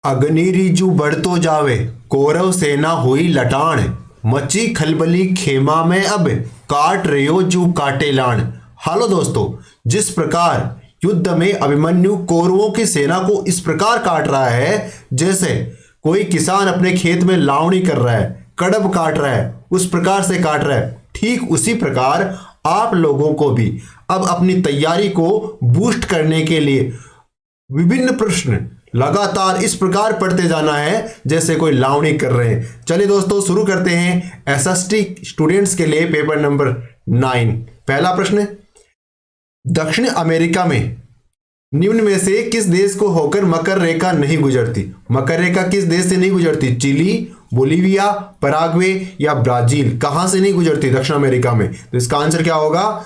अग्नि रिजु बढ़तो जावे, कौरव सेना हुई लटाण, मची खलबली खेमा में अब, काट रयो जू काटे लाण। हेलो दोस्तों, जिस प्रकार युद्ध में अभिमन्यु कौरवों की सेना को इस प्रकार काट रहा है जैसे कोई किसान अपने खेत में लावणी कर रहा है, कड़ब काट रहा है, उस प्रकार से काट रहा है, ठीक उसी प्रकार आप लोगों को भी अब अपनी तैयारी को बूस्ट करने के लिए विभिन्न प्रश्न लगातार इस प्रकार पढ़ते जाना है जैसे कोई लावणी कर रहे हैं। चलिए दोस्तों, शुरू करते हैं एसएसटी स्टूडेंट्स के लिए पेपर नंबर 9। पहला प्रश्न, दक्षिण अमेरिका में निम्न में से किस देश को होकर मकर रेखा नहीं गुजरती? मकर रेखा किस देश से नहीं गुजरती? चिली, बोलिविया, पराग्वे या ब्राजील? कहां से नहीं गुजरती दक्षिण अमेरिका में? तो इसका आंसर क्या होगा?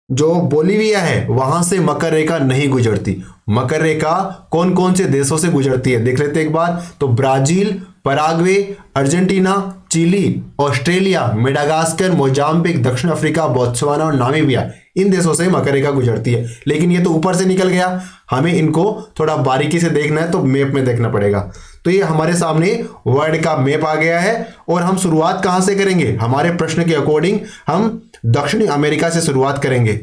जो बोलिविया है वहां से मकर रेखा नहीं गुजरती। मकर रेखा कौन कौन से देशों से गुजरती है देख लेते एक बार। तो Brazil, Paraguay, Argentina, Chile, Australia, Madagascar, Mozambique, दक्षिण अफ्रीका, बोत्सवाना और नामीबिया, इन देशों से मकर रेखा गुजरती है। लेकिन ये तो ऊपर से निकल गया, हमें इनको थोड़ा बारीकी से देखना है तो मैप में देखना पड़ेगा। तो ये हमारे सामने वर्ल्ड का मैप आ गया है और हम शुरुआत कहां से करेंगे? हमारे प्रश्न के अकॉर्डिंग हम दक्षिणी अमेरिका से शुरुआत करेंगे।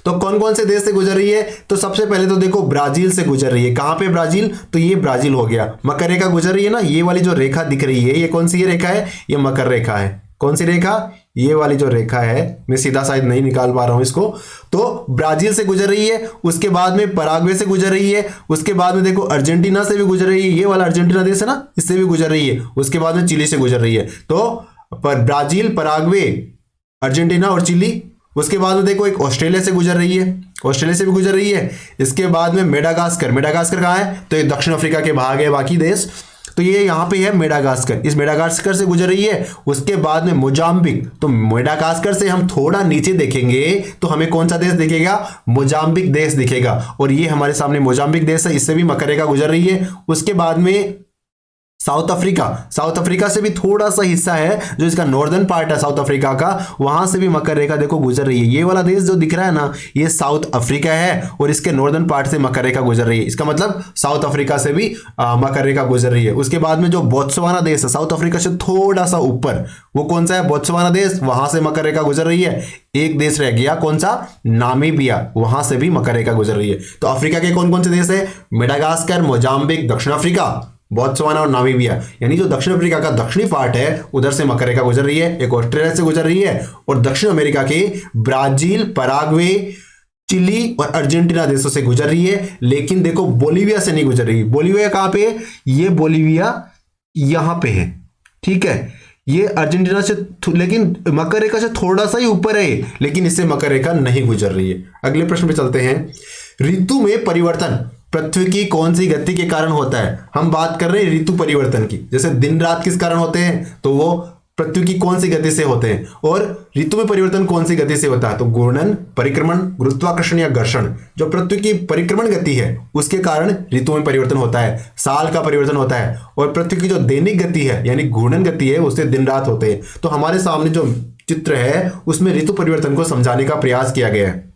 तो कौन कौन से देश से गुजर रही है? तो सबसे पहले तो देखो ब्राजील से गुजर रही है। कहां पे ब्राजील? तो ये ब्राजील हो गया। मकर रेखा गुजर रही है ना, ये वाली जो रेखा दिख रही है ये कौन सी ये रेखा है? ये मकर रेखा है। कौन सी रेखा? ये वाली जो रेखा है, मैं सीधा शायद नहीं निकाल पा रहा हूं इसको। तो ब्राजील से गुजर रही है, उसके बाद में पराग्वे से गुजर रही है, उसके बाद में देखो अर्जेंटीना से भी गुजर रही है, ये वाला अर्जेंटीना देश है ना, इससे भी गुजर रही है, उसके बाद में चिली से गुजर रही है। तो ब्राजील, पराग्वे, अर्जेंटीना और चिली। उसके बाद में देखो एक ऑस्ट्रेलिया से गुजर रही है, ऑस्ट्रेलिया से भी गुजर रही है। इसके बाद में मेडागास्कर, मेडागास्कर कहाँ है? तो ये दक्षिण अफ्रीका के भाग है बाकी देश। तो ये यहाँ पे है मेडागास्कर, इस मेडागास्कर से गुजर रही है। उसके बाद में मोजाम्बिक, तो मेडागास्कर से हम थोड़ा नीचे देखेंगे तो हमें कौन सा देश दिखेगा? मोजाम्बिक देश दिखेगा। और ये हमारे सामने मोजाम्बिक देश है, इससे भी मकर रेखा गुजर रही है। उसके बाद में साउथ अफ्रीका, साउथ अफ्रीका से भी थोड़ा सा हिस्सा है जो इसका नॉर्दर्न पार्ट है साउथ अफ्रीका का, वहां से भी मकर रेखा देखो गुजर रही है। ये वाला देश जो दिख रहा है ना, ये साउथ अफ्रीका है और इसके नॉर्दर्न पार्ट से मकर रेखा गुजर रही है। इसका मतलब साउथ अफ्रीका से भी मकर रेखा गुजर रही है। उसके बाद में जो बोत्सवाना देश है साउथ अफ्रीका से थोड़ा सा ऊपर, वो कौन सा है? बोत्सवाना देश, वहां से मकर रेखा गुजर रही है। एक देश रह गया, कौन सा? नामीबिया, वहां से भी मकर रेखा गुजर रही है। तो अफ्रीका के कौन कौन से देश है? मेडागास्कर, मोजाम्बिक, दक्षिण अफ्रीका, बोत्सवाना और नामीबिया, यानी जो दक्षिण अफ्रीका का दक्षिणी पार्ट है उधर से मकर रेखा गुजर रही है। एक ऑस्ट्रेलिया से गुजर रही है और दक्षिण अमेरिका के ब्राजील, पराग्वे, चिली और अर्जेंटीना देशों से गुजर रही है। लेकिन देखो बोलिविया से नहीं गुजर रही। बोलिविया कहां पे है? ये बोलिविया यहां पे है, ठीक है। ये अर्जेंटीना से लेकिन मकर रेखा से थोड़ा सा ही ऊपर है, लेकिन इससे मकर रेखा नहीं गुजर रही है। अगले प्रश्न पे चलते हैं। ऋतु में परिवर्तन पृथ्वी की कौन सी गति के कारण होता है? हम बात कर रहे हैं ऋतु परिवर्तन की। जैसे दिन रात किस कारण होते हैं? तो वो पृथ्वी की कौन सी गति से होते हैं। और ऋतु में परिवर्तन कौन सी गति से होता है? तो घूर्णन, परिक्रमण, गुरुत्वाकर्षण या घर्षण। जो पृथ्वी की परिक्रमण गति है उसके कारण ऋतु में परिवर्तन होता है, साल का परिवर्तन होता है। और पृथ्वी की जो दैनिक गति है यानी घूर्णन गति है उससे दिन रात होते हैं। तो हमारे सामने जो चित्र है उसमें ऋतु परिवर्तन को समझाने का प्रयास किया गया है।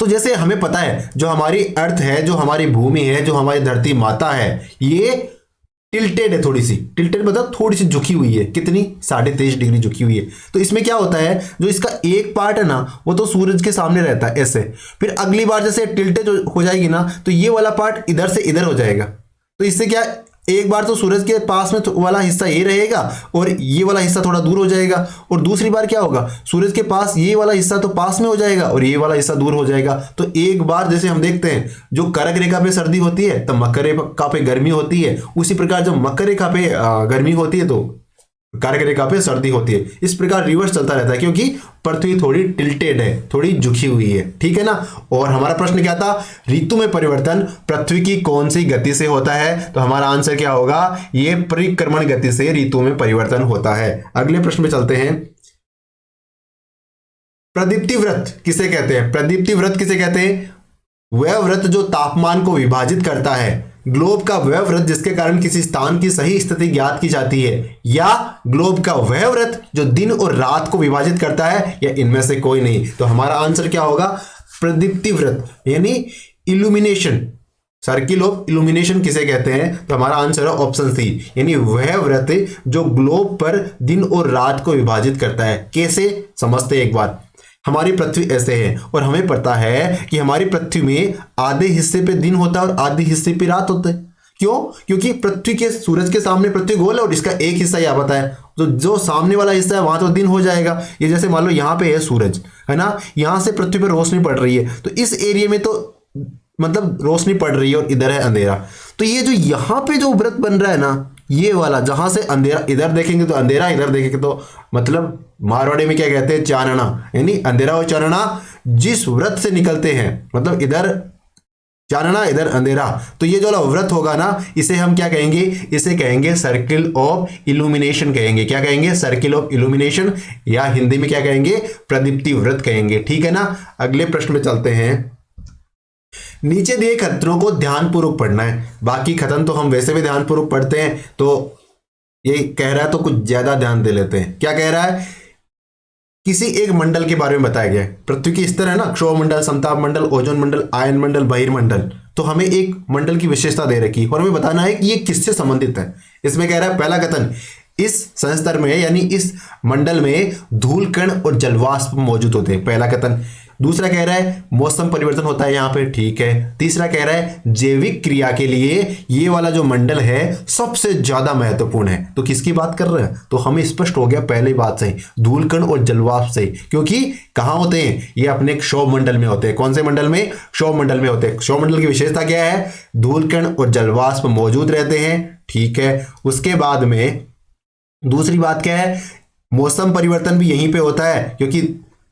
तो जैसे हमें पता है जो हमारी अर्थ है, जो हमारी भूमि है, जो हमारी धरती माता है, ये टिल्टेड है, थोड़ी सी टिल्टेड मतलब थोड़ी सी झुकी हुई है। कितनी? 23.5 डिग्री झुकी हुई है। तो इसमें क्या होता है, जो इसका एक पार्ट है ना वो तो सूरज के सामने रहता है ऐसे, फिर अगली बार जैसे टिल्टेड हो जाएगी ना तो ये वाला पार्ट इधर से इधर हो जाएगा। तो इससे क्या, एक बार तो सूरज के पास में वाला हिस्सा ये रहेगा और ये वाला हिस्सा थोड़ा दूर हो जाएगा। और दूसरी बार क्या होगा, सूरज के पास ये वाला हिस्सा तो पास में हो जाएगा और ये वाला हिस्सा दूर हो जाएगा। तो एक बार जैसे हम देखते हैं जो कर्क रेखा पे सर्दी होती है तब मकर रेखा पे गर्मी होती है, उसी प्रकार जब मकर रेखा पे गर्मी होती है तो कर्क रेखा पे सर्दी होती है। इस प्रकार रिवर्स चलता रहता है क्योंकि पृथ्वी थोड़ी टिल्टेड है, थोड़ी झुकी हुई है, ठीक है ना। और हमारा प्रश्न क्या था? ऋतु में परिवर्तन पृथ्वी की कौन सी गति से होता है? तो हमारा आंसर क्या होगा? ये परिक्रमण गति से ऋतु में परिवर्तन होता है। अगले प्रश्न में चलते हैं। प्रदीप्ति व्रत किसे कहते हैं? प्रदीप्ति व्रत किसे कहते हैं? वह व्रत जो तापमान को विभाजित करता है, ग्लोब का वह व्रत जिसके कारण किसी स्थान की सही स्थिति ज्ञात की जाती है, या ग्लोब का वह व्रत जो दिन और रात को विभाजित करता है, या इनमें से कोई नहीं। तो हमारा आंसर क्या होगा? प्रदीप्ति व्रत यानी इल्यूमिनेशन, सर्किल ऑफ इल्यूमिनेशन किसे कहते हैं? तो हमारा आंसर है ऑप्शन सी, यानी वह वृत्त जो ग्लोब पर दिन और रात को विभाजित करता है। कैसे समझते हैं एक बार। हमारी पृथ्वी ऐसे है और हमें पता है कि हमारी पृथ्वी में आधे हिस्से पे दिन होता है और आधे हिस्से पे रात होता है। क्यों? क्योंकि पृथ्वी के सूरज के सामने पृथ्वी गोल है और इसका एक हिस्सा यहाँ पता है, तो जो सामने वाला हिस्सा है वहां तो दिन हो जाएगा। ये जैसे मान लो यहाँ पे है सूरज, है ना, यहाँ से पृथ्वी पर रोशनी पड़ रही है, तो इस एरिया में तो मतलब रोशनी पड़ रही है और इधर है अंधेरा। तो ये जो यहाँ पे जो व्रत बन रहा है ना, ये वाला जहां से अंधेरा, इधर देखेंगे तो अंधेरा, इधर देखेंगे तो मतलब मारवाड़ी में क्या कहते हैं, चानना, यानी अंधेरा और चानना जिस व्रत से निकलते हैं, मतलब इधर चानना इधर अंधेरा, तो ये जो व्रत होगा ना, इसे हम क्या कहेंगे? इसे कहेंगे सर्किल ऑफ इल्यूमिनेशन कहेंगे। क्या कहेंगे? सर्किल ऑफ इल्यूमिनेशन, या हिंदी में क्या कहेंगे? प्रदीप्ति व्रत कहेंगे। ठीक है ना। अगले प्रश्न में चलते हैं। नीचे दिए खतरों को ध्यानपूर्वक पढ़ना है। बाकी खतन तो हम वैसे भी ध्यानपूर्वक पढ़ते हैं, तो ये कह रहा है तो कुछ ज्यादा ध्यान दे लेते हैं। क्या कह रहा है? किसी एक मंडल के बारे में बताया गया है। पृथ्वी की स्तर है ना, क्षोभ मंडल, समताप मंडल, ओजोन मंडल, आयन मंडल, बहिर्मंडल। तो हमें एक मंडल की विशेषता दे रखी और हमें बताना है कि ये किससे संबंधित है। इसमें कह रहा है पहला कथन, इस संस्तर में यानी इस मंडल में धूल कण और जलवाष्प मौजूद होते हैं। पहला कथन। दूसरा कह रहा है मौसम परिवर्तन होता है यहाँ पे। ठीक है। तीसरा कह रहा है जैविक क्रिया के लिए ये वाला जो मंडल है सबसे ज्यादा महत्वपूर्ण है। तो किसकी बात कर रहे हैं? तो हमें स्पष्ट हो गया पहली बात से, धूलकण और जलवाष्प से। क्योंकि कहाँ होते हैं ये? अपने क्षोभ मंडल में होते हैं। कौन से मंडल में? क्षोभ मंडल में होते हैं। क्षोभ मंडल की विशेषता क्या है? धूलकण और जलवाष्प मौजूद रहते हैं। ठीक है। उसके बाद में दूसरी बात क्या है? मौसम परिवर्तन भी यहीं पे होता है, क्योंकि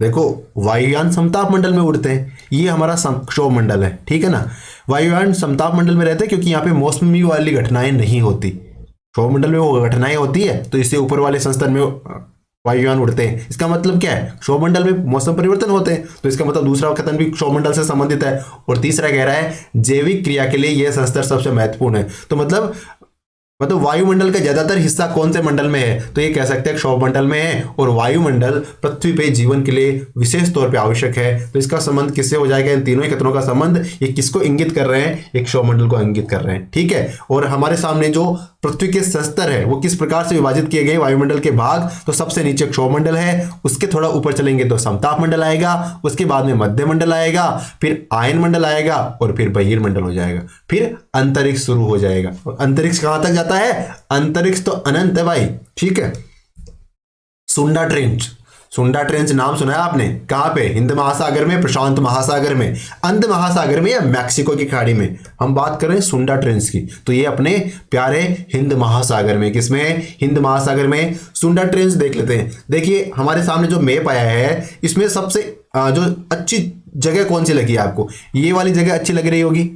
देखो वायुयान समताप मंडल में उड़ते हैं, ये हमारा क्षोभ मंडल है। ठीक है ना। वायुयान समताप मंडल में रहते हैं क्योंकि यहाँ पे मौसमी वाली घटनाएं नहीं होती। क्षोभ मंडल में वो घटनाएं होती है, तो इससे ऊपर वाले संस्तर में वायुयान उड़ते हैं। इसका मतलब क्या है? क्षोभ मंडल में मौसम परिवर्तन होते हैं, तो इसका मतलब दूसरा कथन भी क्षोभ मंडल से संबंधित है। और तीसरा कह रहा है जैविक क्रिया के लिए यह संस्तर सबसे महत्वपूर्ण है। तो मतलब वायुमंडल का ज्यादातर हिस्सा कौन से मंडल में है? तो ये कह सकते हैं क्षोभ मंडल में है। और वायुमंडल पृथ्वी पे जीवन के लिए विशेष तौर पे आवश्यक है। तो इसका संबंध किससे हो जाएगा? इन तीनों ही कथनों का संबंध ये किसको इंगित कर रहे हैं? एक क्षोभ मंडल को इंगित कर रहे हैं। ठीक है। और हमारे सामने जो पृथ्वी के संस्तर है वो किस प्रकार से विभाजित किए गए वायुमंडल के भाग? तो सबसे नीचे क्षोभ मंडल है, उसके थोड़ा ऊपर चलेंगे तो समताप मंडल आएगा, उसके बाद में मध्य मंडल आएगा, फिर आयन मंडल आएगा और फिर बहिर्मंडल हो जाएगा, फिर अंतरिक्ष शुरू हो जाएगा। और अंतरिक्ष कहां तक जाता है? अंतरिक्ष तो अनंत है भाई। ठीक है। सुंडा ट्रेंच, सुंडा ट्रेंच नाम सुना है आपने? कहां पे? हिंद महासागर में, प्रशांत महासागर में, अंध महासागर में या मैक्सिको की खाड़ी में? हम बात कर रहे हैं सुंडा ट्रेंच की। तो ये अपने प्यारे हिंद महासागर में, किसमें है? हिंद महासागर में सुंडा ट्रेंच देख लेते हैं। देखिए हमारे सामने जो मैप आया है इसमें सबसे जो अच्छी जगह कौन सी लगी आपको? ये वाली जगह अच्छी लग रही होगी,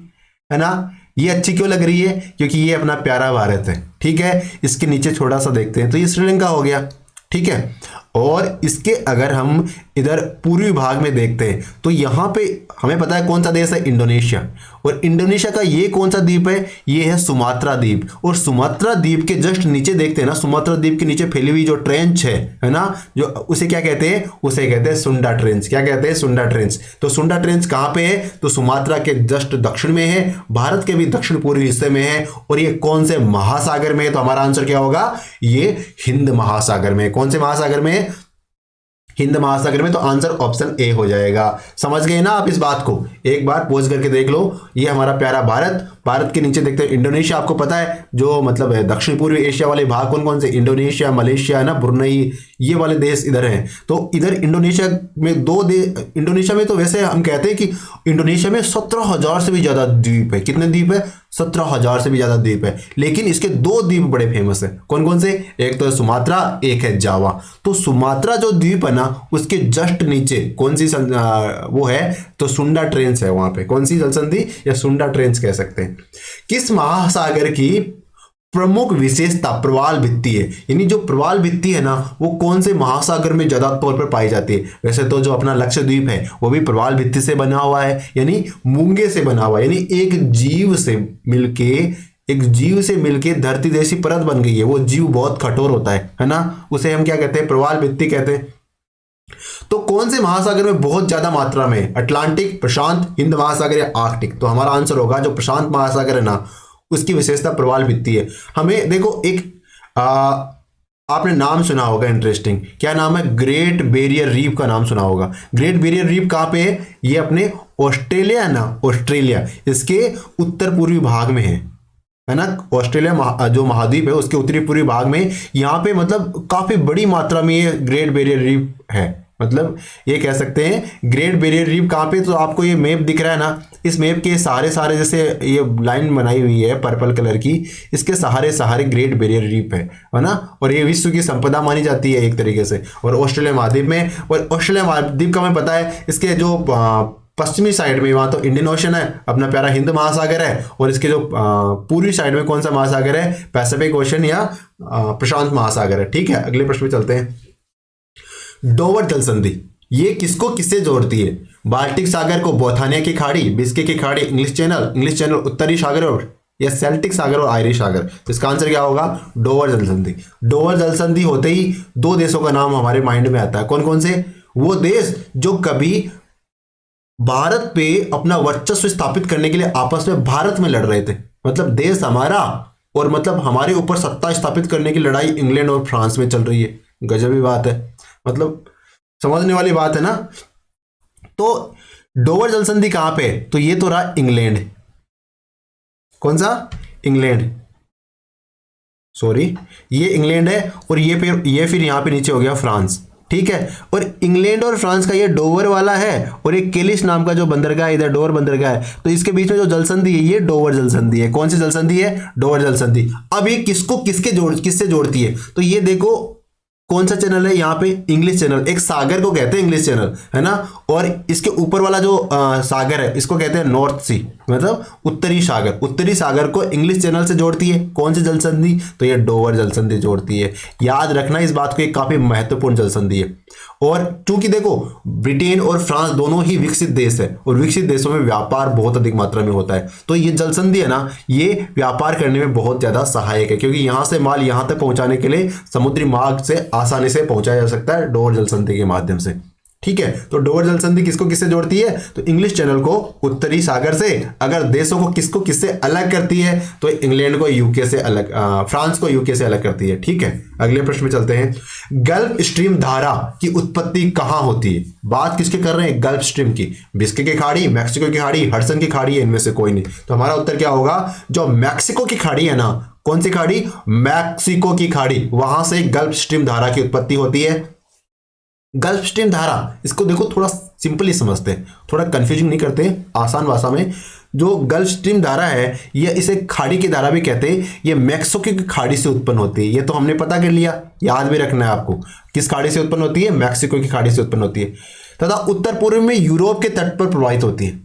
है ना। ये अच्छी क्यों लग रही है? क्योंकि ये अपना प्यारा भारत है। ठीक है। इसके नीचे थोड़ा सा देखते हैं तो ये श्रीलंका हो गया। ठीक है। और इसके अगर हम इधर पूर्वी भाग में देखते हैं तो यहां पे हमें पता है कौन सा देश है? इंडोनेशिया। और इंडोनेशिया का ये कौन सा द्वीप है? ये है सुमात्रा द्वीप। और सुमात्रा द्वीप के जस्ट नीचे देखते हैं ना, सुमात्रा द्वीप के नीचे फैली हुई जो ट्रेंच है ना, जो उसे क्या कहते हैं? उसे कहते हैं सुंडा ट्रेंच। क्या कहते हैं? सुंडा ट्रेंच। तो सुंडा ट्रेंच कहां पे है? तो सुमात्रा के जस्ट दक्षिण में है, भारत के भी दक्षिण पूर्वी हिस्से में है। और ये कौन से महासागर में है? तो हमारा आंसर क्या होगा? ये हिंद महासागर में। कौन से महासागर में? हिंद महासागर में। तो आंसर ऑप्शन ए हो जाएगा। समझ गए ना आप इस बात को? एक बार पॉज करके देख लो। ये हमारा प्यारा भारत, भारत के नीचे देखते हैं इंडोनेशिया। आपको पता है जो मतलब है दक्षिण पूर्वी एशिया वाले भाग कौन कौन से? इंडोनेशिया, मलेशिया ना, ब्रुनई, ये वाले देश इधर हैं। तो इधर इंडोनेशिया में दो देश, इंडोनेशिया में तो वैसे हम कहते हैं कि इंडोनेशिया में 17,000 से भी ज्यादा द्वीप है। कितने द्वीप है? 17,000 से भी ज्यादा द्वीप है। लेकिन इसके दो द्वीप बड़े फेमस है। कौन कौन से? एक तो है सुमात्रा, एक है जावा। तो सुमात्रा जो द्वीप है ना उसके जस्ट नीचे कौन सी वो है? तो सुंडा ट्रेंच है वहां पे। कौन सी जलसंधि या सुंडा ट्रेंच कह सकते हैं। किस महासागर की प्रमुख विशेषता प्रवाल भित्ति है? यानी जो प्रवाल भित्ति है ना वो कौन से महासागर में ज्यादा तौर पर पाई जाती है? वैसे तो जो अपना लक्षद्वीप है वो भी प्रवाल भित्ति से बना हुआ है, यानी मूंगे से बना हुआ है। यानी एक जीव से मिलके धरती जैसी परत बन गई है। वो जीव बहुत कठोर होता है ना, उसे हम क्या कहते हैं? प्रवाल भित्ति कहते हैं। तो कौन से महासागर में बहुत ज्यादा मात्रा में? अटलांटिक, प्रशांत, हिंद महासागर या आर्कटिक? तो हमारा आंसर होगा जो प्रशांत महासागर है ना, उसकी विशेषता प्रवाल भित्ति है। हमें देखो एक आपने नाम सुना होगा इंटरेस्टिंग, क्या नाम है? ग्रेट बैरियर रीफ का नाम सुना होगा। ग्रेट बैरियर रीफ कहाँ पे है? ये अपने ऑस्ट्रेलिया है ना, ऑस्ट्रेलिया इसके उत्तर पूर्वी भाग में है ना। ऑस्ट्रेलिया जो महाद्वीप है उसके उत्तरी पूर्वी भाग में, यहाँ पे मतलब काफी बड़ी मात्रा में ये ग्रेट बैरियर रीफ है। मतलब ये कह सकते हैं ग्रेट बैरियर रीफ कहाँ पे, तो आपको ये मैप दिख रहा है ना, इस मैप के सहारे सहारे जैसे ये लाइन बनाई हुई है पर्पल कलर की, इसके सहारे सहारे ग्रेट बैरियर रीफ है ना। और ये विश्व की संपदा मानी जाती है एक तरीके से, और ऑस्ट्रेलिया महाद्वीप में, और ऑस्ट्रेलिया महाद्वीप का हमें पता है इसके जो पश्चिमी साइड में वहां तो इंडियन ओशन है, अपना प्यारा हिंद महासागर है, और इसके जो पूर्वी साइड में कौन सा महासागर है? पैसिफिक ओशन या प्रशांत महासागर है। ठीक है, अगले प्रश्न पे चलते हैं। डोवर जल संधि ये किसको किससे जोड़ती है? बाल्टिक सागर को बोथानिया की खाड़ी, बिस्के की खाड़ी, इंग्लिश चैनल उत्तरी सागर, और या सेल्टिक सागर और आयरिश सागर? तो इसका आंसर क्या होगा? डोवर जल संधि। डोवर जल संधि होते ही दो देशों का नाम हमारे माइंड में आता है। कौन कौन से? वो देश जो कभी भारत पे अपना वर्चस्व स्थापित करने के लिए आपस में भारत में लड़ रहे थे। मतलब देश हमारा, और मतलब हमारे ऊपर सत्ता स्थापित करने की लड़ाई इंग्लैंड और फ्रांस में चल रही है। गजबी बात है, मतलब समझने वाली बात है ना। तो डोवर जल संधि कहां पे? तो ये तो रहा इंग्लैंड। कौन सा? इंग्लैंड, सॉरी ये इंग्लैंड है, और ये फिर यहां पे नीचे हो गया फ्रांस। ठीक है, और इंग्लैंड और फ्रांस का ये डोवर वाला है, और एक केलिस नाम का जो बंदरगाह है इधर, डोवर बंदरगाह है, तो इसके बीच में जो जल संधि है ये डोवर जल संधि है। कौन सी जल संधि है? डोवर जल संधि। अब ये किसको किससे जोड़ती है? तो ये देखो कौन सा चैनल है यहाँ पे? English channel. एक सागर को कहते हैं इंग्लिश चैनल, है ना, और इसके ऊपर वाला जो सागर है इसको कहते हैं नॉर्थ सी, मतलब उत्तरी सागर। उत्तरी सागर को इंग्लिश चैनल से जोड़ती है कौन सी जल संधि? तो ये डोवर जल संधि जोड़ती है। याद रखना इस बात को, एक काफी महत्वपूर्ण जल संधि है। और चूंकि देखो ब्रिटेन और फ्रांस दोनों ही विकसित देश है, और विकसित देशों में व्यापार बहुत अधिक मात्रा में होता है, तो ये जल संधि है ना, ये व्यापार करने में बहुत ज्यादा सहायक है, क्योंकि यहां से माल यहां तक पहुंचाने के लिए समुद्री मार्ग से आसानी से पहुंचाया जा सकता है डोवर जल संधि के माध्यम से। ठीक है, तो डोवर जल संधि किसको किससे जोड़ती है? तो इंग्लिश चैनल को उत्तरी सागर से। अगर देशों को किसको किससे अलग करती है? तो इंग्लैंड को यूके से अलग, फ्रांस को यूके से अलग करती है। ठीक है, अगले प्रश्न में चलते हैं। गल्फ स्ट्रीम धारा की उत्पत्ति कहां होती है? बात किसके कर रहे हैं? गल्फ स्ट्रीम की। बिस्के की खाड़ी, मैक्सिको की खाड़ी, हडसन की खाड़ी है, इनमें से कोई नहीं। तो हमारा उत्तर क्या होगा? जो मैक्सिको की खाड़ी है ना, कौन सी खाड़ी? मैक्सिको की खाड़ी, वहां से गल्फ स्ट्रीम धारा की उत्पत्ति होती है। गल्फ स्ट्रीम धारा, इसको देखो थोड़ा सिंपली समझते हैं, थोड़ा कंफ्यूजिंग नहीं करते, आसान भाषा में। जो गल्फ स्ट्रीम धारा है ये, इसे खाड़ी की धारा भी कहते हैं, ये मैक्सिको की खाड़ी से उत्पन्न होती है। ये तो हमने पता कर लिया, याद भी रखना है आपको। किस खाड़ी से उत्पन्न होती है? मैक्सिको की खाड़ी से उत्पन्न होती है, तथा उत्तर पूर्व में यूरोप के तट पर प्रवाहित होती है।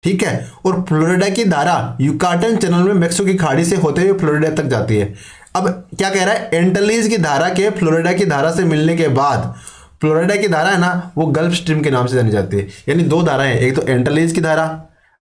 ठीक है, और फ्लोरिडा की धारा युकाटन चैनल में मैक्सिको की खाड़ी से होते हुए फ्लोरिडा तक जाती है। अब क्या कह रहा है? एंटलीज की धारा के फ्लोरिडा की धारा से मिलने के बाद, फ्लोरिडा की धारा है ना, वो गल्फ स्ट्रीम के नाम से जानी जाती है। यानी दो धाराएं हैं, एक तो एंटलीज की धारा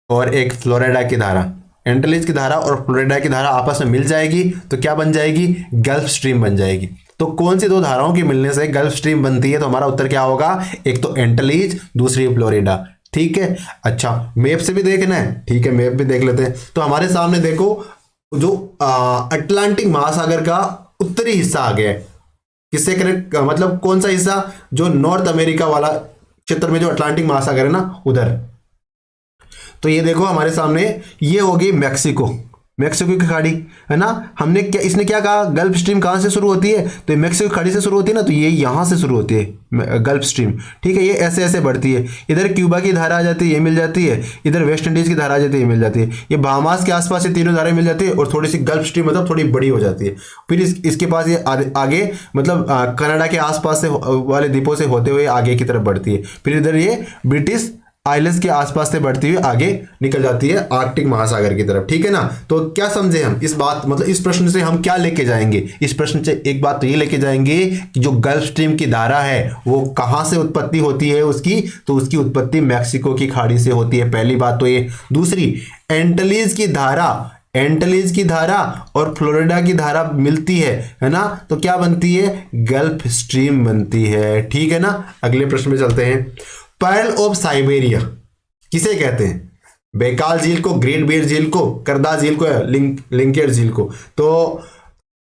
और एक फ्लोरिडा की धारा। एंटलीज की धारा और फ्लोरिडा की धारा आपस में मिल जाएगी तो क्या बन जाएगी? गल्फ स्ट्रीम बन जाएगी। तो कौन सी दो धाराओं के मिलने से गल्फ स्ट्रीम बनती है? तो हमारा उत्तर क्या होगा? एक तो एंटलीज, दूसरी फ्लोरिडा। ठीक है, अच्छा मैप से भी देखना है। ठीक है, मैप भी देख लेते हैं। तो हमारे सामने देखो जो अटलांटिक महासागर का उत्तरी हिस्सा आ गया है। किससे कनेक्ट, मतलब कौन सा हिस्सा? जो नॉर्थ अमेरिका वाला क्षेत्र में जो अटलांटिक महासागर है ना, उधर। तो ये देखो हमारे सामने ये होगी मैक्सिको, मैक्सिको की खाड़ी, है ना। हमने क्या, इसने क्या कहा? गल्फ स्ट्रीम कहाँ से शुरू होती है? तो मैक्सिको की खाड़ी से शुरू होती है ना, तो ये यहाँ से शुरू होती है गल्फ स्ट्रीम। ठीक है, ये ऐसे ऐसे बढ़ती है। इधर क्यूबा की धारा आ जाती है, ये मिल जाती है। इधर वेस्ट इंडीज की धारा आ जाती है, ये मिल जाती है। ये बहामास के आसपास ये तीनों धाराएं मिल जाती है, और थोड़ी सी गल्फ स्ट्रीम मतलब थोड़ी बड़ी हो जाती है। फिर इसके पास ये आगे मतलब कनाडा के आसपास से वाले द्वीपों से होते हुए आगे की तरफ बढ़ती है। फिर इधर ये ब्रिटिश आइलैंड्स के आसपास से बढ़ती हुई आगे निकल जाती है आर्कटिक महासागर की तरफ। ठीक है ना। तो क्या समझे हम इस बात, मतलब इस प्रश्न से हम क्या लेके जाएंगे? इस प्रश्न से एक बात तो ये लेके जाएंगे कि जो गल्फ स्ट्रीम की धारा है वो कहां से उत्पत्ति होती है उसकी, तो उसकी उत्पत्ति मैक्सिको की खाड़ी से होती है, पहली बात तो ये। दूसरी, एंटलीज की धारा एंटलीज की धारा और फ्लोरिडा की धारा मिलती है ना, तो क्या बनती है, गल्फ स्ट्रीम बनती है। ठीक है ना। अगले प्रश्न में चलते हैं। पर्ल ऑफ साइबेरिया किसे कहते हैं, बैकाल झील को, ग्रेट बेर झील को, करदा झील को, लिंकेर झील को। तो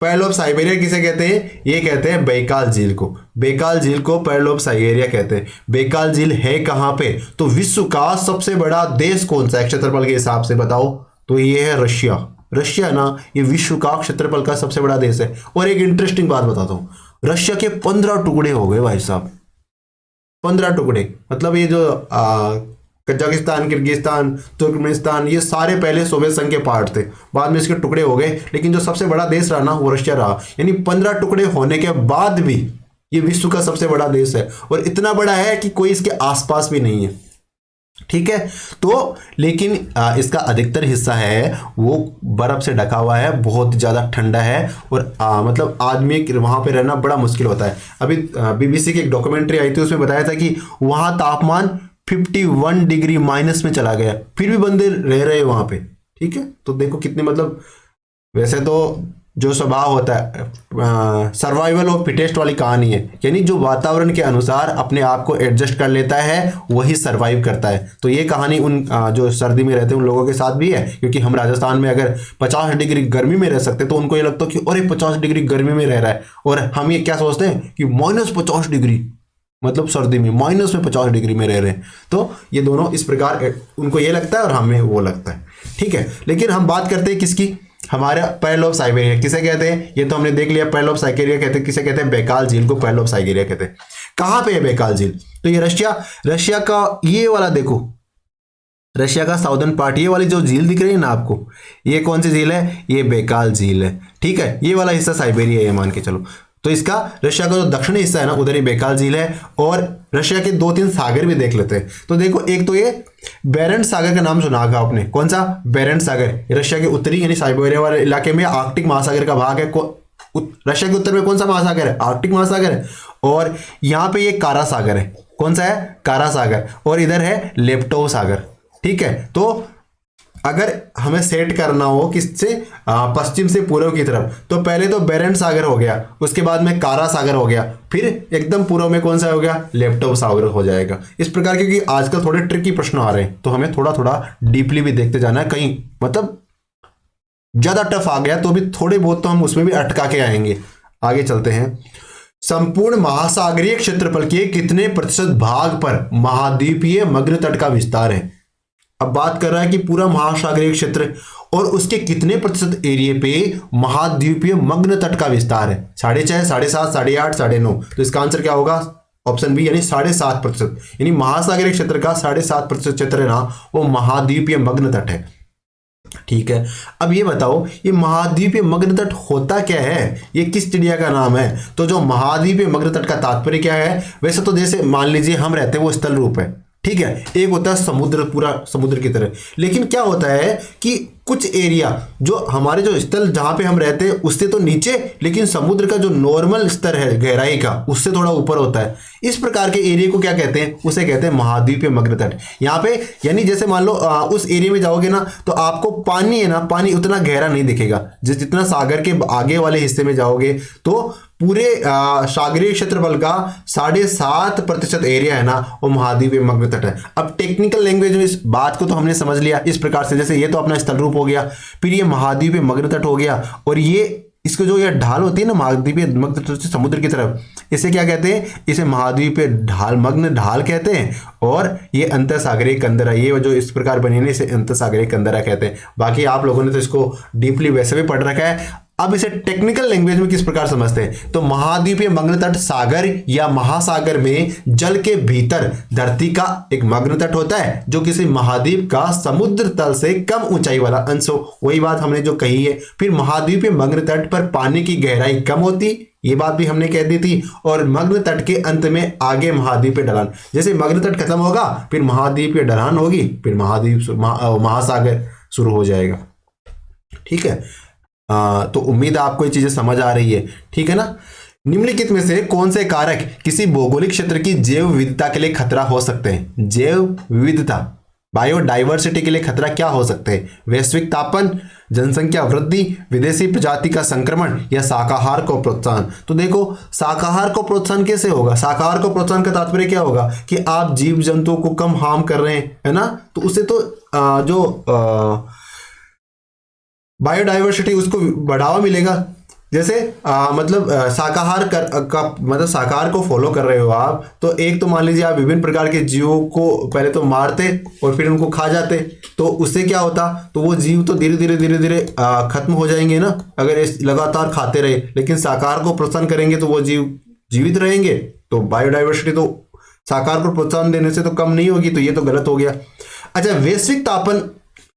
पर्ल ऑफ साइबेरिया किसे कहते हैं, ये कहते हैं बैकाल झील को। बैकाल झील को पर्ल ऑफ साइबेरिया कहते हैं। बैकाल झील है कहां पे, तो विश्व का सबसे बड़ा देश कौन सा है क्षेत्रफल के हिसाब से, बताओ। तो ये है रशिया। रशिया ना, ये विश्व का क्षेत्रफल का सबसे बड़ा देश है। और एक इंटरेस्टिंग बात बताता हूं, रशिया के 15 टुकड़े हो गए भाई साहब, 15 टुकड़े। मतलब ये जो कजाकिस्तान, किर्गिस्तान, तुर्कमेनिस्तान, ये सारे पहले सोवियत संघ के पार्ट थे, बाद में इसके टुकड़े हो गए, लेकिन जो सबसे बड़ा देश रहा ना वो रशिया रहा। यानी 15 टुकड़े होने के बाद भी ये विश्व का सबसे बड़ा देश है, और इतना बड़ा है कि कोई इसके आसपास भी नहीं है। ठीक है। तो लेकिन इसका अधिकतर हिस्सा है वो बर्फ से ढका हुआ है, बहुत ज़्यादा ठंडा है, और मतलब आदमी वहाँ पे रहना बड़ा मुश्किल होता है। अभी बीबीसी की एक डॉक्यूमेंट्री आई थी, उसमें बताया था कि वहाँ तापमान 51 डिग्री माइनस में चला गया, फिर भी बंदे रह रहे हैं वहाँ पे। ठीक है। तो देखो कितने, मतलब वैसे तो जो स्वभाव होता है सर्वाइवल ऑफ फिटेस्ट वाली कहानी है, यानी जो वातावरण के अनुसार अपने आप को एडजस्ट कर लेता है वही सर्वाइव करता है। तो ये कहानी उन जो सर्दी में रहते हैं उन लोगों के साथ भी है, क्योंकि हम राजस्थान में अगर 50 डिग्री गर्मी में रह सकते तो उनको ये लगता है कि अरे 50 डिग्री गर्मी में रह रहा है, और हम ये क्या सोचते हैं कि -50 डिग्री, मतलब सर्दी में -50 डिग्री में रह रहे हैं। तो ये दोनों इस प्रकार उनको ये लगता है और हमें वो लगता है। ठीक है। लेकिन हम बात करते हैं किसकी, हमारा पर्ल ऑफ साइबेरिया किसे कहते हैं, ये तो हमने देख लिया, पर्ल ऑफ साइबेरिया कहते हैं। किसे कहते हैं, बैकाल झील को पर्ल ऑफ साइबेरिया कहते हैं। कहां पे है बैकाल झील, तो ये रशिया का ये वाला देखो, रशिया का साउदर्न पार्ट, ये वाली जो झील दिख रही है ना आपको, ये कौन सी झील है, ये बैकाल झील है। ठीक है। ये वाला हिस्सा साइबेरिया है मान के चलो। तो इसका रशिया का जो दक्षिणी हिस्सा है ना उधर ही बैकाल झील है। और रशिया के 2-3 सागर भी देख लेते हैं। तो देखो, एक तो ये बेरेंट सागर का नाम सुना होगा आपने, कौन सा, बेरेंट सागर। रशिया के उत्तरी यानी साइबेरिया वाले इलाके में आर्कटिक महासागर का भाग है। रशिया के उत्तर में कौन सा महासागर है, आर्कटिक महासागर है। और यहाँ पे ये कारा सागर है, कौन सा है, कारा सागर। और इधर है लेप्टोव सागर। ठीक है। तो अगर हमें सेट करना हो किससे, पश्चिम से पूर्व की तरफ, तो पहले तो बेरेंट सागर हो गया, उसके बाद में कारा सागर हो गया, फिर एकदम पूर्व में कौन सा हो गया, लेप्टोव सागर हो जाएगा। इस प्रकार, क्योंकि आजकल थोड़े ट्रिकी प्रश्न आ रहे हैं तो हमें थोड़ा थोड़ा डीपली भी देखते जाना है। कहीं मतलब ज्यादा टफ आ गया तो भी थोड़े बहुत तो हम उसमें भी अटका के आएंगे। आगे चलते हैं। संपूर्ण महासागरीय क्षेत्रफल के कितने प्रतिशत भाग पर महाद्वीपीय मग्न तट का विस्तार है। अब बात कर रहा है कि पूरा महासागरीय क्षेत्र और उसके कितने प्रतिशत एरिया पे महाद्वीपीय मग्न तट का विस्तार है। 6.5, 7.5, 8.5, 9.5। तो इसका आंसर क्या होगा, ऑप्शन बी यानी 7.5%। यानी महासागरीय क्षेत्र का 7.5% क्षेत्र है ना वो महाद्वीपीय मग्न तट है। ठीक है। अब ये बताओ, ये महाद्वीपीय मग्न तट होता क्या है, ये किस चिड़िया का नाम है। तो जो महाद्वीपीय मग्न तट का तात्पर्य क्या है, वैसे तो जैसे मान लीजिए हम रहते हैं वो स्थल रूप है। ठीक है। एक होता है समुद्र, पूरा समुद्र की तरह। लेकिन क्या होता है कि कुछ एरिया जो हमारे जो स्थल जहां पे हम रहते हैं उससे तो नीचे, लेकिन समुद्र का जो नॉर्मल स्तर है गहराई का उससे थोड़ा ऊपर होता है। इस प्रकार के एरिया को क्या कहते हैं, उसे कहते हैं महाद्वीपीय मग्न तट। यहाँ पे यानी जैसे मान लो उस एरिया में जाओगे ना तो आपको पानी है ना, पानी उतना गहरा नहीं दिखेगा। जितना सागर के आगे वाले हिस्से में जाओगे तो पूरे सागरीय क्षेत्रफल का 7.5% एरिया है ना वो महाद्वीपीय मग्न तट है। अब टेक्निकल लैंग्वेज में इस बात को तो हमने समझ लिया इस प्रकार से, जैसे ये तो अपना स्थल रूप हो गया, फिर ये महाद्वीपीय मग्न तट हो गया, और ये इसको जो ये ढाल होती है ना महाद्वीपीय मग्न तट से समुद्र की तरफ, इसे क्या कहते हैं, इसे महाद्वीपीय ढाल, मग्न ढाल कहते हैं। और ये अंतरसागरीय कंदरा, ये जो इस प्रकार बनी है इसे अंतरसागरीय कंदरा कहते हैं। बाकी आप लोगों ने तो इसको डीपली वैसे भी पढ़ रखा है। अब इसे टेक्निकल लैंग्वेज में किस प्रकार समझते हैं, तो महाद्वीपीय मग्न तट सागर या महासागर में जल के भीतर धरती का एक मग्न तट होता है जो किसी महाद्वीप का समुद्र तल से कम ऊंचाई वाला अंश हो। वही बात हमने जो कही है। फिर महाद्वीपीय मग्न तट पर पानी की गहराई कम होती, ये बात भी हमने कह दी थी। और मग्न तट के अंत में आगे महाद्वीपीय ढलान, जैसे मग्न तट खत्म होगा फिर महाद्वीपीय ढलान होगी, फिर महासागर शुरू हो जाएगा। ठीक है। तो उम्मीद है आपको ये चीजें समझ आ रही है। ठीक है ना। निम्नलिखित में से कौन से कारक किसी भौगोलिक क्षेत्र की जैव विविधता के लिए खतरा हो सकते हैं। जैव विविधता, बायोडाइवर्सिटी के लिए खतरा क्या हो सकते हैं। वैश्विक तापन, जनसंख्या वृद्धि, विदेशी प्रजाति का संक्रमण या शाकाहार को प्रोत्साहन। तो देखो शाकाहार को प्रोत्साहन कैसे होगा? शाकाहार को प्रोत्साहन का तात्पर्य क्या होगा कि आप जीव जंतुओं को कम हार्म कर रहे हैं, है ना, तो उससे तो जो बायोडाइवर्सिटी उसको बढ़ावा मिलेगा। जैसे मतलब शाकाहार मतलब शाकाहार को फॉलो कर रहे हो आप, तो एक तो मान लीजिए आप विभिन्न प्रकार के जीवों को पहले तो मारते और फिर उनको खा जाते, तो उससे क्या होता, तो वो जीव तो धीरे धीरे खत्म हो जाएंगे ना अगर लगातार खाते रहे। लेकिन शाकाहार को प्रोत्साहन करेंगे तो वो जीव जीवित रहेंगे, तो बायोडाइवर्सिटी तो शाकाहार को प्रोत्साहन देने से तो कम नहीं होगी, तो ये तो गलत हो गया। अच्छा, वैश्विक तापन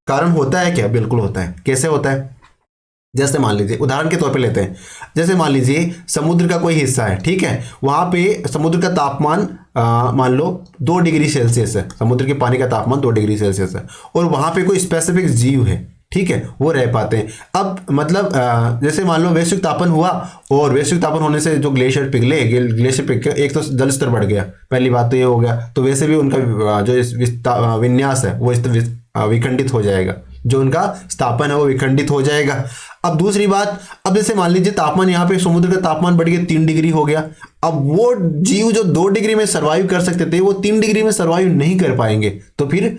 कारण होता है क्या? बिल्कुल होता है। कैसे होता है? जैसे मान लीजिए उदाहरण के तौर पे लेते हैं, जैसे मान लीजिए समुद्र का कोई हिस्सा है, ठीक है, वहां पे समुद्र का तापमान मान लो 2 डिग्री सेल्सियस है, समुद्र के पानी का तापमान 2 डिग्री सेल्सियस है, और वहां पे कोई स्पेसिफिक जीव है, ठीक है, वो रह पाते हैं। अब मतलब जैसे मान लो वैश्विक तापन हुआ, और वैश्विक तापन होने से जो ग्लेशियर पिघले, ग्लेशियर पिघल, एक तो जल स्तर बढ़ गया, पहली बात तो ये हो गया, तो वैसे भी उनका जो विन्यास है वो विखंडित हो जाएगा, जो उनका स्थापन है वो विखंडित हो जाएगा। अब दूसरी बात, अब जैसे मान लीजिए तापमान यहाँ पे समुद्र का तापमान बढ़ गया 3 डिग्री हो गया, अब वो जीव जो 2 डिग्री में सर्वाइव कर सकते थे वो 3 डिग्री में सर्वाइव नहीं कर पाएंगे, तो फिर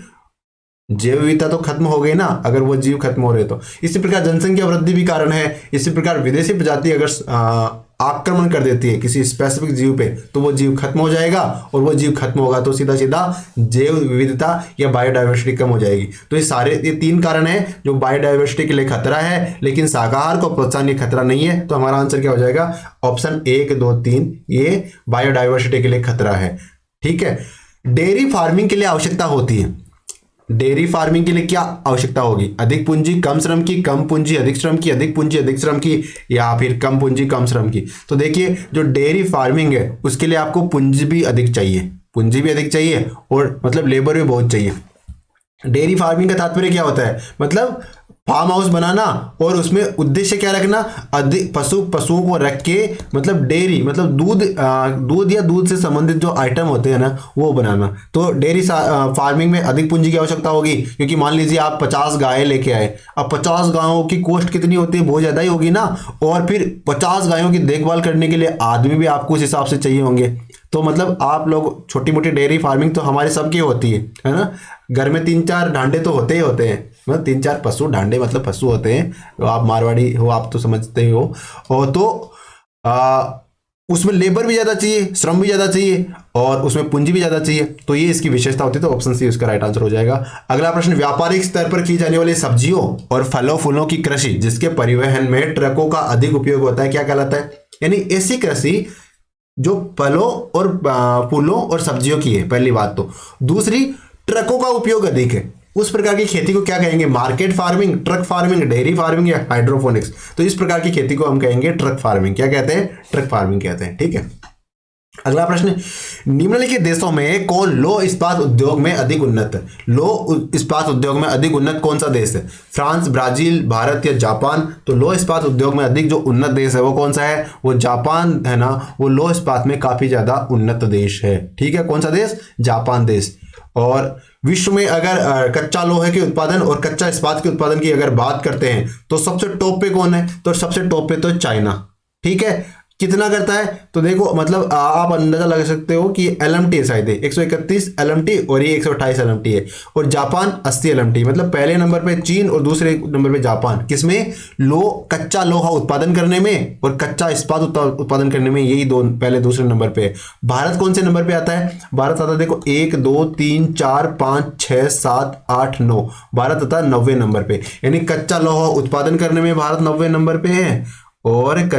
जैव विविधता तो खत्म हो गई ना, अगर वो जीव खत्म हो रहे तो। इसी प्रकार जनसंख्या वृद्धि भी कारण है। इसी प्रकार विदेशी प्रजाति अगर आक्रमण कर देती है किसी स्पेसिफिक जीव पे, तो वो जीव खत्म हो जाएगा, और वो जीव खत्म होगा तो सीधा सीधा जैव विविधता या बायोडाइवर्सिटी कम हो जाएगी। तो ये 3 कारण है जो बायोडाइवर्सिटी के लिए खतरा है, लेकिन शाकाहार को प्रोत्साहन ये खतरा नहीं है। तो हमारा आंसर क्या हो जाएगा? ऑप्शन 1, 2, 3 ये बायोडाइवर्सिटी के लिए खतरा है, ठीक है। डेयरी फार्मिंग के लिए आवश्यकता होती है, डेयरी फार्मिंग के लिए क्या आवश्यकता होगी? अधिक पूंजी कम श्रम की, कम पूंजी अधिक श्रम की, अधिक पूंजी अधिक श्रम की, या फिर कम पूंजी कम श्रम की? तो देखिए जो डेयरी फार्मिंग है उसके लिए आपको पूंजी भी अधिक चाहिए, पूंजी भी अधिक चाहिए, और मतलब लेबर भी बहुत चाहिए। डेयरी फार्मिंग का तात्पर्य क्या होता है? मतलब फार्म हाउस बनाना, और उसमें उद्देश्य क्या रखना? अधिक पशुओं को रख के, मतलब डेयरी मतलब दूध या दूध से संबंधित जो आइटम होते हैं ना वो बनाना। तो डेयरी फार्मिंग में अधिक पूंजी की आवश्यकता होगी, क्योंकि मान लीजिए आप 50 गायें लेके आए, अब 50 गायों की कॉस्ट कितनी होती है? बहुत ज़्यादा ही होगी ना, और फिर 50 गायों की देखभाल करने के लिए आदमी भी आपको उस हिसाब से चाहिए होंगे। तो मतलब आप लोग छोटी मोटी डेयरी फार्मिंग तो हमारे सबकी होती है ना, घर में 3-4 ढांडे तो होते ही होते हैं, मतलब 3-4 पशु, ढांडे मतलब पशु होते हैं, तो आप मारवाड़ी हो आप तो समझते ही हो। और तो उसमें लेबर भी ज़्यादा चाहिए, श्रम भी ज़्यादा चाहिए, और उसमें पूंजी भी ज़्यादा चाहिए, तो ये इसकी विशेषता होती है। तो ऑप्शन सी उसका राइट आंसर हो जाएगा। अगला प्रश्न, व्यापारिक स्तर पर की जाने वाली सब्जियों और फलों फूलों की कृषि जिसके परिवहन में ट्रकों का अधिक उपयोग होता है क्या कहलाता है? यानी ऐसी कृषि जो फलों और फूलों और सब्जियों की है, पहली बात तो। दूसरी, ट्रकों का उपयोग अधिक है, उस प्रकार की खेती को क्या कहेंगे? Market farming, truck farming, dairy farming या हाइड्रोपोनिक्स? तो इस प्रकार की खेती को हम कहेंगे ट्रक फार्मिंग। क्या कहते हैं? ट्रक फार्मिंग कहते हैं, ठीक है। अगला प्रश्न, निम्नलिखित देशों में कौन लौह इस्पात उद्योग में अधिक उन्नत है? लौह इस्पात उद्योग में अधिक उन्नत कौन सा देश है? फ्रांस, ब्राजील, भारत या जापान? तो लौह इस्पात उद्योग में अधिक जो उन्नत देश है वो कौन सा है? वो जापान है ना, वो लौह इस्पात में काफी ज्यादा उन्नत देश है, ठीक है। कौन सा देश? जापान देश। और विश्व में अगर कच्चा लोहे के उत्पादन और कच्चा इस्पात के उत्पादन की अगर बात करते हैं तो सबसे टॉप पे कौन है? तो सबसे टॉप पे तो चाइना, ठीक है। कितना करता है? तो देखो मतलब आप अंदाजा लगा सकते हो कि LMT शायद है 131 LMT और ये 128 LMT है, और जापान 80 LMT। मतलब पहले नंबर पे चीन और दूसरे नंबर पे जापान, किसमें? कच्चा लोहा उत्पादन करने में और कच्चा इस्पात उत्पादन करने में, यही दो पहले दूसरे नंबर पे है। भारत कौन से नंबर पे आता है? भारत आता है देखो 1 2 3 4 5 6 7 8 9, भारत आता है 90 नंबर पे। यानी कच्चा लोहा उत्पादन करने में भारत 90 नंबर पे है, और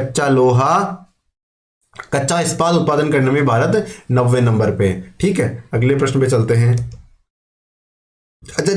कच्चा इस्पात उत्पादन करने में भारत 90 नंबर पे है, ठीक है। अगले प्रश्न पे चलते हैं। अच्छा,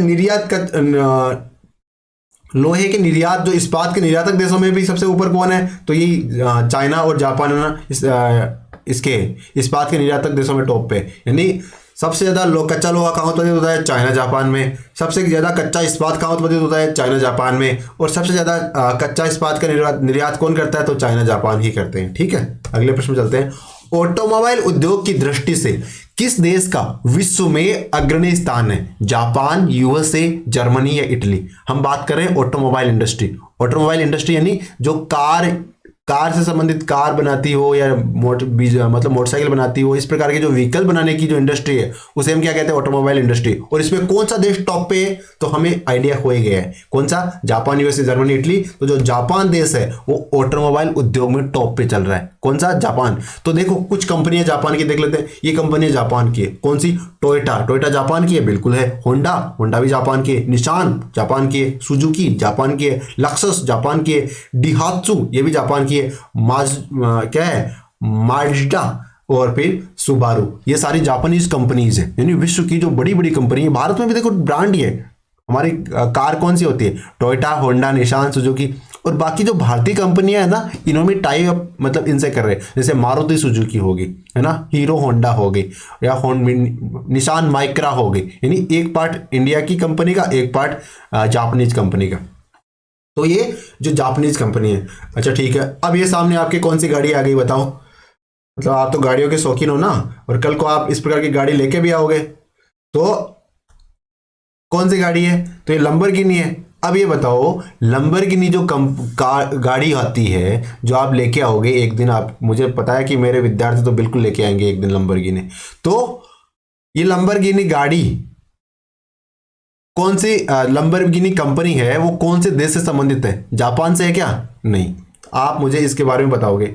लोहे के निर्यात, जो इस्पात के निर्यातक देशों में भी सबसे ऊपर कौन है? तो ये चाइना और जापान है ना, इसके इस्पात के निर्यातक देशों में टॉप पे। यानी सबसे ज्यादा कच्चा लोहा कहाँ उत्पादित होता है? चाइना जापान में। सबसे ज्यादा कच्चा इस्पात कहाँ उत्पादित होता है? चाइना जापान में। और सबसे ज्यादा कच्चा इस्पात का निर्यात कौन करता है? तो चाइना जापान ही करते हैं, ठीक है। अगले प्रश्न में चलते हैं। ऑटोमोबाइल उद्योग की दृष्टि से किस देश का विश्व में अग्रणी स्थान है? जापान, यूएसए, जर्मनी या इटली? हम बात कर रहे हैं ऑटोमोबाइल इंडस्ट्री। ऑटोमोबाइल इंडस्ट्री यानी जो कार से संबंधित कार बनाती हो या मतलब मोटरसाइकिल बनाती हो, इस प्रकार के जो व्हीकल बनाने की जो इंडस्ट्री है उसे हम क्या कहते हैं? Automobile industry. और इसमें कौन सा देश टॉप पे है? तो हमें आइडिया हो ही गया है कौन सा? Japan, USA, Germany, Italy. तो जो जापान देश है वो ऑटोमोबाइल उद्योग में टॉप पे चल रहा है। कौन सा? जापान। तो देखो कुछ कंपनियां जापान की देख लेते हैं। ये कंपनी जापान की है। कौन सी? टोयोटा जापान की है, बिल्कुल है। होंडा भी जापान की है। निशान जापान की है। सुजुकी जापान की है। लक्सस जापान की है। डिहात्सु ये भी जापान की है। क्या है? माज्डा और फिर सुबारू, ये सारी जापानीज कंपनीज है। यानी विश्व की जो बड़ी बड़ी कंपनी है। भारत में भी देखो ब्रांड ही है। हमारी कार कौन सी होती है? टोयोटा, होंडा, निशान, सुजुकी। और बाकी जो भारतीय कंपनियां है ना, इन्होंने टाई अप मतलब इनसे कर रहे हैं। जैसे मारुति सुजुकी होगी, है ना, हीरो होंडा होगी, या निशान माइक्रा होगी। यानी एक पार्ट इंडिया की कंपनी का, एक पार्ट जापानीज कंपनी का। तो ये जो जापानीज कंपनी है। अच्छा ठीक है, अब ये सामने आपके कौन सी गाड़ी आ गई बताओ? मतलब आप तो गाड़ियों के शौकीन हो ना, और कल को आप इस प्रकार की गाड़ी लेके भी आओगे। तो कौन सी गाड़ी है? तो ये लंबरगिनी है। अब ये बताओ, लंबरगिनी जो गाड़ी आती है जो आप लेके आओगे एक दिन, आप, मुझे पता है कि मेरे विद्यार्थी तो बिल्कुल लेके आएंगे एक दिन लंबरगिनी। तो ये लंबरगिनी गाड़ी कौन सी लंबरगिनी कंपनी है, वो कौन से देश से संबंधित है? जापान से है क्या? नहीं। आप मुझे इसके बारे में बताओगे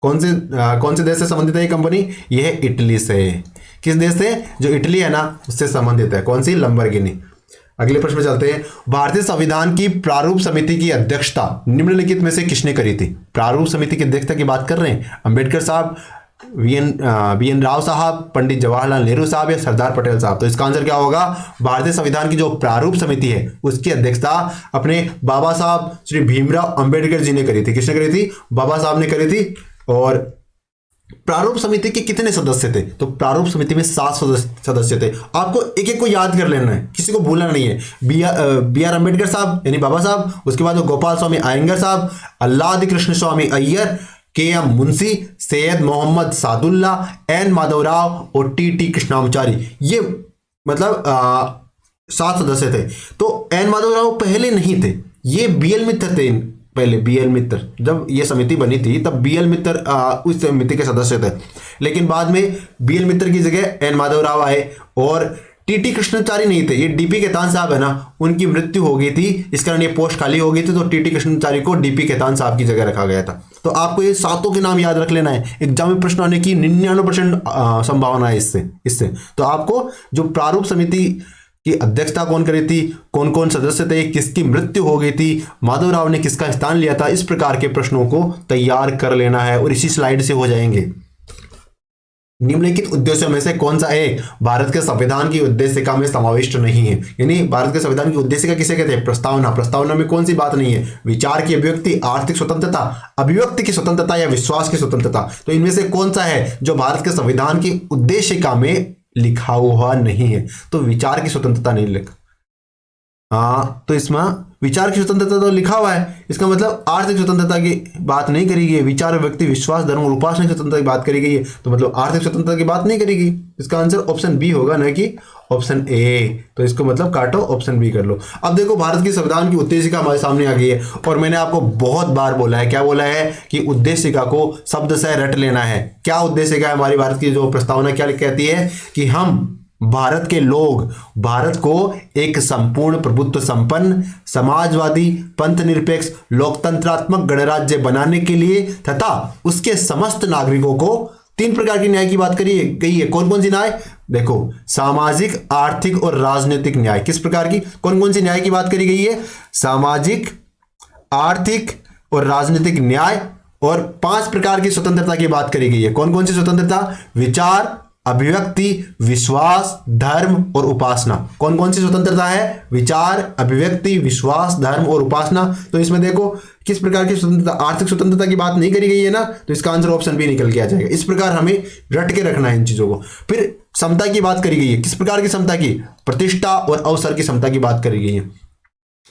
कौन से देश से संबंधित है ये कंपनी? ये है इटली से। किस देश से? जो इटली है ना, उससे संबंधित है। कौन सी? लंबरगिनी। अगले प्रश्न में चलते हैं। भारतीय संविधान की प्रारूप समिति की अध्यक्षता निम्नलिखित में से किसने करी थी? प्रारूप समिति की अध्यक्षता की बात कर रहे हैं। अंबेडकर साहब, वी एन राव साहब, पंडित जवाहरलाल नेहरू साहब या सरदार पटेल साहब? तो इसका आंसर क्या होगा? भारतीय संविधान की जो प्रारूप समिति है उसकी अध्यक्षता अपने बाबा साहब श्री भीमराव अंबेडकर जी ने करी थी। किसने करी थी? बाबा साहब ने करी थी। और प्रारूप समिति के कितने सदस्य थे? तो प्रारूप समिति में 7 सदस्य थे। आपको एक एक को याद कर लेना है, किसी को भूलना नहीं है। बी आर अंबेडकर साहब यानी बाबा साहब, उसके बाद गोपाल स्वामी अयंगर साहब, अल्लादी कृष्ण स्वामी अय्यर, के.एम. मुंशी, सैयद मोहम्मद सादुल्ला, एन माधवराव और टी कृष्णाचारी। ये मतलब 7 सदस्य थे। तो एन माधवराव पहले नहीं थे, ये बी.एल. मित्तर थे। पहले बी.एल. मित्तर, जब ये समिति बनी थी तब बी.एल. मित्तर उस समिति के सदस्य थे। लेकिन बाद में बी.एल. मित्तर की जगह एन माधवराव आए। और टी कृष्णाचारी नहीं थे, ये डी.पी. केतान साहब है ना, उनकी मृत्यु हो गई थी, इस कारण ये पोस्ट खाली हो गई थी। तो टी कृष्णाचारी को डी.पी. केतान साहब की जगह रखा गया था। तो आपको ये 7 के नाम याद रख लेना है। एग्जाम में प्रश्न आने की 99% संभावना है इससे। तो आपको जो प्रारूप समिति की अध्यक्षता कौन करी थी, कौन कौन सदस्य थे, किसकी मृत्यु हो गई थी, माधवराव ने किसका स्थान लिया था, इस प्रकार के प्रश्नों को तैयार कर लेना है और इसी स्लाइड से हो जाएंगे। निम्नलिखित उद्देश्यों में से कौन सा एक भारत के संविधान की उद्देशिका में समाविष्ट नहीं है? यानी भारत के संविधान की उद्देशिका किसे कहते हैं? प्रस्तावना में कौन सी बात नहीं है? विचार की अभिव्यक्ति, आर्थिक स्वतंत्रता, अभिव्यक्ति की स्वतंत्रता या विश्वास की स्वतंत्रता? तो इनमें से कौन सा है जो भारत के संविधान की उद्देशिका में लिखा हुआ नहीं है? तो विचार की स्वतंत्रता नहीं लिखा। हाँ, तो इसमें विचार की स्वतंत्रता तो लिखा हुआ है, इसका मतलब आर्थिक स्वतंत्रता की बात नहीं करी गई है। विचार, व्यक्ति, विश्वास, धर्म और उपासना की स्वतंत्रता की बात करी गई है, तो मतलब आर्थिक स्वतंत्रता की बात नहीं करी गई। इसका आंसर ऑप्शन बी होगा, ना कि ऑप्शन ए। तो इसको मतलब काटो, ऑप्शन बी कर लो। अब देखो, भारत की संविधान की उद्देशिका हमारे सामने आ गई है और मैंने आपको बहुत बार बोला है, क्या बोला है कि उद्देशिका को शब्द से रट लेना है। क्या उद्देशिका है हमारी भारत की जो प्रस्तावना क्या कहती है कि हम भारत के लोग भारत को एक संपूर्ण प्रभुत्व संपन्न समाजवादी पंथ निरपेक्ष लोकतंत्रात्मक गणराज्य बनाने के लिए तथा उसके समस्त नागरिकों को 3 प्रकार की न्याय की बात करी गई है। कौन कौन सी न्याय? देखो, सामाजिक, आर्थिक और राजनीतिक न्याय। किस प्रकार की, कौन कौन सी न्याय की बात करी गई है? सामाजिक, आर्थिक और राजनीतिक न्याय। और 5 प्रकार की स्वतंत्रता की बात करी गई है। कौन कौन सी स्वतंत्रता? विचार, अभिव्यक्ति, विश्वास, धर्म और उपासना। कौन कौन सी स्वतंत्रता है? विचार, अभिव्यक्ति, विश्वास, धर्म और उपासना। तो इसमें देखो किस प्रकार की स्वतंत्रता, आर्थिक स्वतंत्रता की बात नहीं करी गई है ना, तो इसका आंसर ऑप्शन बी निकल के आ जाएगा। इस प्रकार हमें रट के रखना है इन चीजों को। फिर समता की बात करी गई है। किस प्रकार की समता की? प्रतिष्ठा और अवसर की समता की बात करी गई है।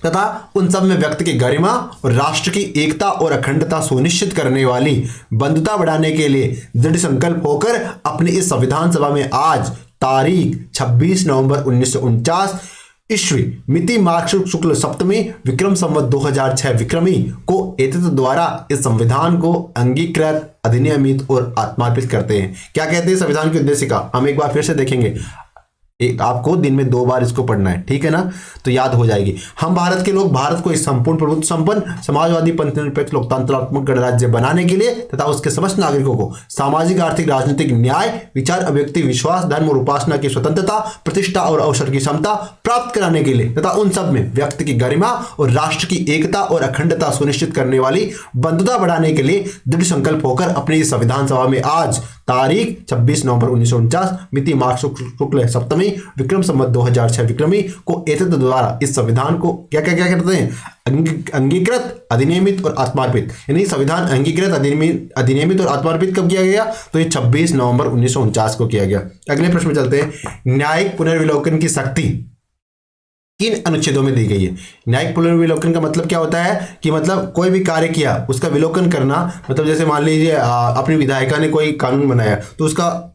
तथा उन सब में व्यक्ति की गरिमा और राष्ट्र की एकता और अखंडता सुनिश्चित करने वाली बंधुता बढ़ाने के लिए दृढ़ संकल्प होकर अपनी इस संविधान सभा में आज तारीख 26 नवंबर 1949 ईस्वी मिति मार्च शुक्ल सप्तमी विक्रम संवत 2006 विक्रमी को एतत् द्वारा इस संविधान को अंगीकृत, अधिनियमित और आत्मार्पित करते हैं। क्या कहते हैं संविधान के उद्देश्य का, हम एक बार फिर से देखेंगे। आपको दिन में 2 बार इसको पढ़ना है, ठीक है ना, तो याद हो जाएगी। हम भारत के लोग भारत को एक संपूर्ण प्रभुत्व संपन्न समाजवादी पंथ निरपेक्ष लोकतंत्रात्मक गणराज्य बनाने के लिए तथा उसके समस्त नागरिकों को सामाजिक, आर्थिक, राजनीतिक न्याय, विचार अभिव्यक्ति, विश्वास, धर्म और उपासना की स्वतंत्रता, प्रतिष्ठा और अवसर की क्षमता प्राप्त कराने के लिए तथा उन सब में व्यक्ति की गरिमा और राष्ट्र की एकता और अखंडता सुनिश्चित करने वाली बंधुता बढ़ाने के लिए दृढ़ संकल्प होकर अपनी इस संविधान सभा में आज तारीख 26 नवंबर 1949 मिति मार्च शुक्ल सप्तमी विक्रम संवत 2006 विक्रमी को एतत् द्वारा इस संविधान को क्या क्या क्या करते हैं, अंगीकृत, अधिनियमित और आत्मार्पित। यानी संविधान अंगीकृत, अधिनियमित और आत्मार्पित कब किया गया, तो ये 26 नवंबर 1949 को किया गया। अगले प्रश्न में चलते हैं। न्यायिक पुनर्विलोकन की शक्ति किन अनुच्छेदों में दी गई है। न्यायिक पुनर्विलोकन का मतलब क्या होता है कि मतलब कोई भी कार्य किया उसका विलोकन करना, मतलब जैसे मान लीजिए अपनी विधायिका ने कोई कानून बनाया तो उसका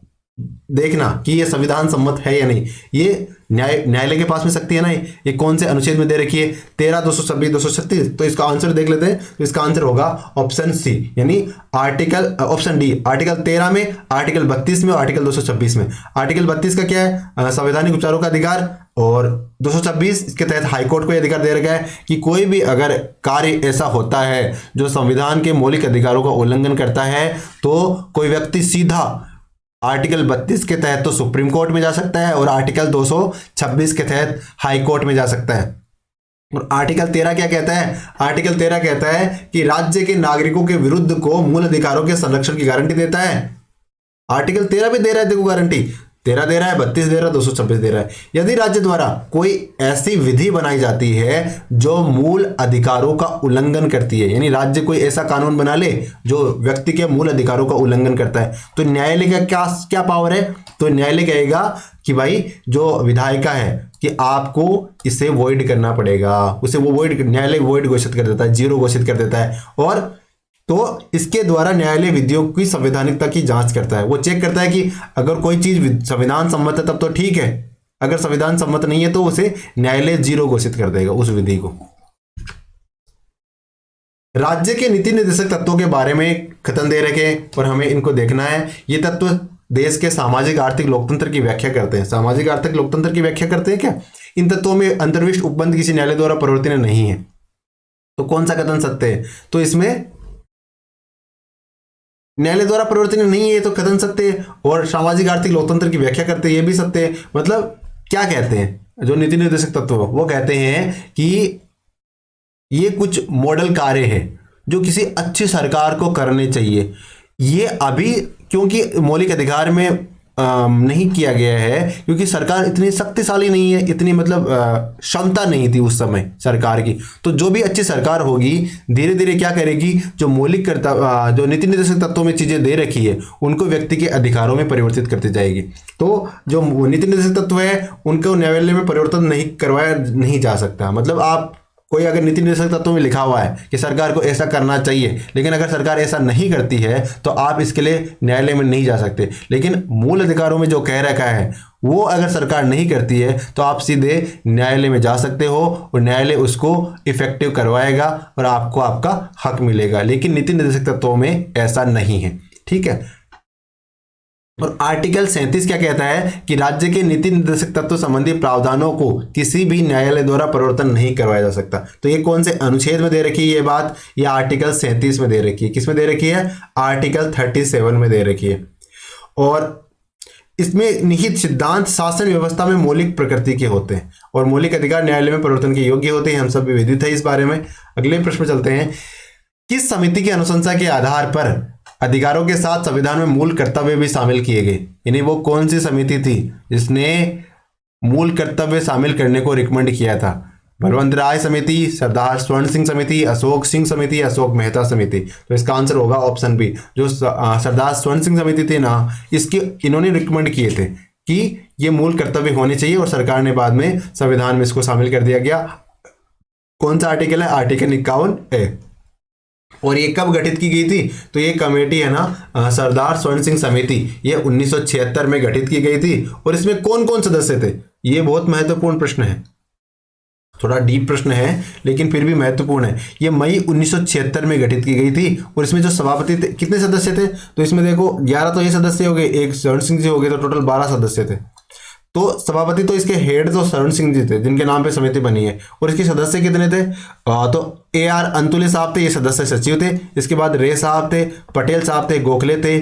देखना कि ये संविधान सम्मत है या नहीं, ये न्यायालय के पास में शक्ति है ना। ये कौन से अनुच्छेद में दे रखी है, 13, 226, 236। तो इसका आंसर देख लेते हैं। तो इसका आंसर होगा ऑप्शन सी, यानी ऑप्शन डी, आर्टिकल 13 में, आर्टिकल 32 में और आर्टिकल 226 में। आर्टिकल 32 का क्या है, संवैधानिक उपचारों का अधिकार, और 226 इसके तहत हाईकोर्ट को यह अधिकार दे रखा है कि कोई भी अगर कार्य ऐसा होता है जो संविधान के मौलिक अधिकारों का उल्लंघन करता है तो कोई व्यक्ति सीधा आर्टिकल 32 के तहत तो सुप्रीम कोर्ट में जा सकता है और आर्टिकल 226 के तहत हाई कोर्ट में जा सकता है। और आर्टिकल 13 क्या कहता है, आर्टिकल 13 कहता है कि राज्य के नागरिकों के विरुद्ध को मूल अधिकारों के संरक्षण की गारंटी देता है। आर्टिकल 13 भी दे रहा है, देखो गारंटी 13 दे रहा है, 32 दे रहा है, 226 दे रहा है। यदि राज्य द्वारा कोई ऐसी विधि बनाई जाती है जो मूल अधिकारों का उल्लंघन करती है, यानी राज्य कोई ऐसा कानून बना ले जो व्यक्ति के मूल अधिकारों का उल्लंघन करता है, तो न्यायालय का क्या क्या पावर है, तो न्यायालय कहेगा कि भाई जो विधायिका है कि आपको इसे वॉइड करना पड़ेगा, उसे वो वॉइड, न्यायालय वॉइड घोषित कर देता है, जीरो घोषित कर देता है। और तो इसके द्वारा न्यायालय विधियों की संवैधानिकता की जांच करता है। वो चेक करता है कि अगर कोई चीज संविधान सम्मत है तब तो ठीक है, अगर संविधान सम्मत नहीं है तो उसे न्यायालय जीरो घोषित कर देगा उस विधि को। राज्य के नीति निर्देशक तत्वों के बारे में कथन दे रखे और हमें इनको देखना है। ये तत्व देश के सामाजिक आर्थिक लोकतंत्र की व्याख्या करते हैं। सामाजिक आर्थिक लोकतंत्र की व्याख्या करते हैं क्या, इन तत्वों में अंतर्विष्ट उपबंध किसी न्यायालय द्वारा परिवर्तनीय नहीं है। तो कौन सा कथन सत्य है, तो इसमें न्यायालय द्वारा परिवर्तनीय नहीं है तो कथन सत्य है। और सामाजिक आर्थिक लोकतंत्र की व्याख्या करते हैं, ये भी सत्य है। मतलब क्या कहते हैं जो नीति निर्देशक तत्व, वो कहते हैं कि ये कुछ मॉडल कार्य है जो किसी अच्छी सरकार को करने चाहिए। ये अभी क्योंकि मौलिक अधिकार में नहीं किया गया है क्योंकि सरकार इतनी शक्तिशाली नहीं है, इतनी मतलब क्षमता नहीं थी उस समय सरकार की। तो जो भी अच्छी सरकार होगी धीरे धीरे क्या करेगी, जो मौलिक जो नीति निर्देशक तत्वों में चीजें दे रखी है उनको व्यक्ति के अधिकारों में परिवर्तित करती जाएगी। तो जो नीति निर्देशक तत्व है उनको न्यायालय में परिवर्तन नहीं करवाया नहीं जा सकता। मतलब आप कोई अगर नीति निर्देशक तत्वों में लिखा हुआ है कि सरकार को ऐसा करना चाहिए, लेकिन अगर सरकार ऐसा नहीं करती है तो आप इसके लिए न्यायालय में नहीं जा सकते। लेकिन मूल अधिकारों में जो कह रखा है वो अगर सरकार नहीं करती है तो आप सीधे न्यायालय में जा सकते हो और न्यायालय उसको इफेक्टिव करवाएगा और आपको आपका हक मिलेगा। लेकिन नीति निर्देशक तत्वों में ऐसा नहीं है, ठीक है। और आर्टिकल 37 क्या कहता है कि राज्य के नीति निर्देशक तत्व संबंधी प्रावधानों को किसी भी न्यायालय द्वारा परिवर्तन नहीं करवाया जा सकता। तो ये कौन से अनुच्छेद में दे रखी है ये बात, ये आर्टिकल 37 में दे रखी है। किस में दे रखी है, आर्टिकल 37 में दे रखी है। और इसमें निहित सिद्धांत शासन व्यवस्था में मौलिक प्रकृति के होते हैं और मौलिक अधिकार न्यायालय में परिवर्तन के योग्य होते हैं। हम सब विदित है इस बारे में। अगले प्रश्न चलते हैं। किस समिति की अनुशंसा के आधार पर अधिकारों के साथ संविधान में मूल कर्तव्य भी शामिल किए गए, यानी वो कौन सी समिति थी जिसने मूल कर्तव्य शामिल करने को रिकमेंड किया था? बलवंत राय समिति, सरदार स्वर्ण सिंह समिति, अशोक सिंह समिति, अशोक मेहता समिति। तो इसका आंसर होगा ऑप्शन बी। जो सरदार स्वर्ण सिंह समिति थी ना, इन्होंने रिकमेंड किए थे कि ये मूल कर्तव्य होने चाहिए और सरकार ने बाद में संविधान में इसको शामिल कर दिया गया। कौन सा आर्टिकल है? Article 51A। और ये कब गठित की गई थी? तो ये कमेटी है ना सरदार स्वर्ण सिंह समिति, ये 1976 में गठित की गई थी। और इसमें कौन कौन सदस्य थे? ये बहुत महत्वपूर्ण प्रश्न है, थोड़ा डीप प्रश्न है लेकिन फिर भी महत्वपूर्ण है। ये मई 1976 में गठित की गई थी। और इसमें जो सभापति थे, कितने सदस्य थे? तो इसमें देखो 11 तो ये सदस्य हो गए, एक स्वर्ण सिंह जी हो गए, तो टोटल 12 सदस्य थे। तो सभापति तो इसके हेड तो स्वर्ण सिंह जी थे जिनके नाम पे समिति बनी है। और इसके सदस्य कितने थे? तो AR अंतुले साहब थे, ये सदस्य सचिव थे। इसके बाद रे साहब थे, पटेल साहब थे, गोखले थे,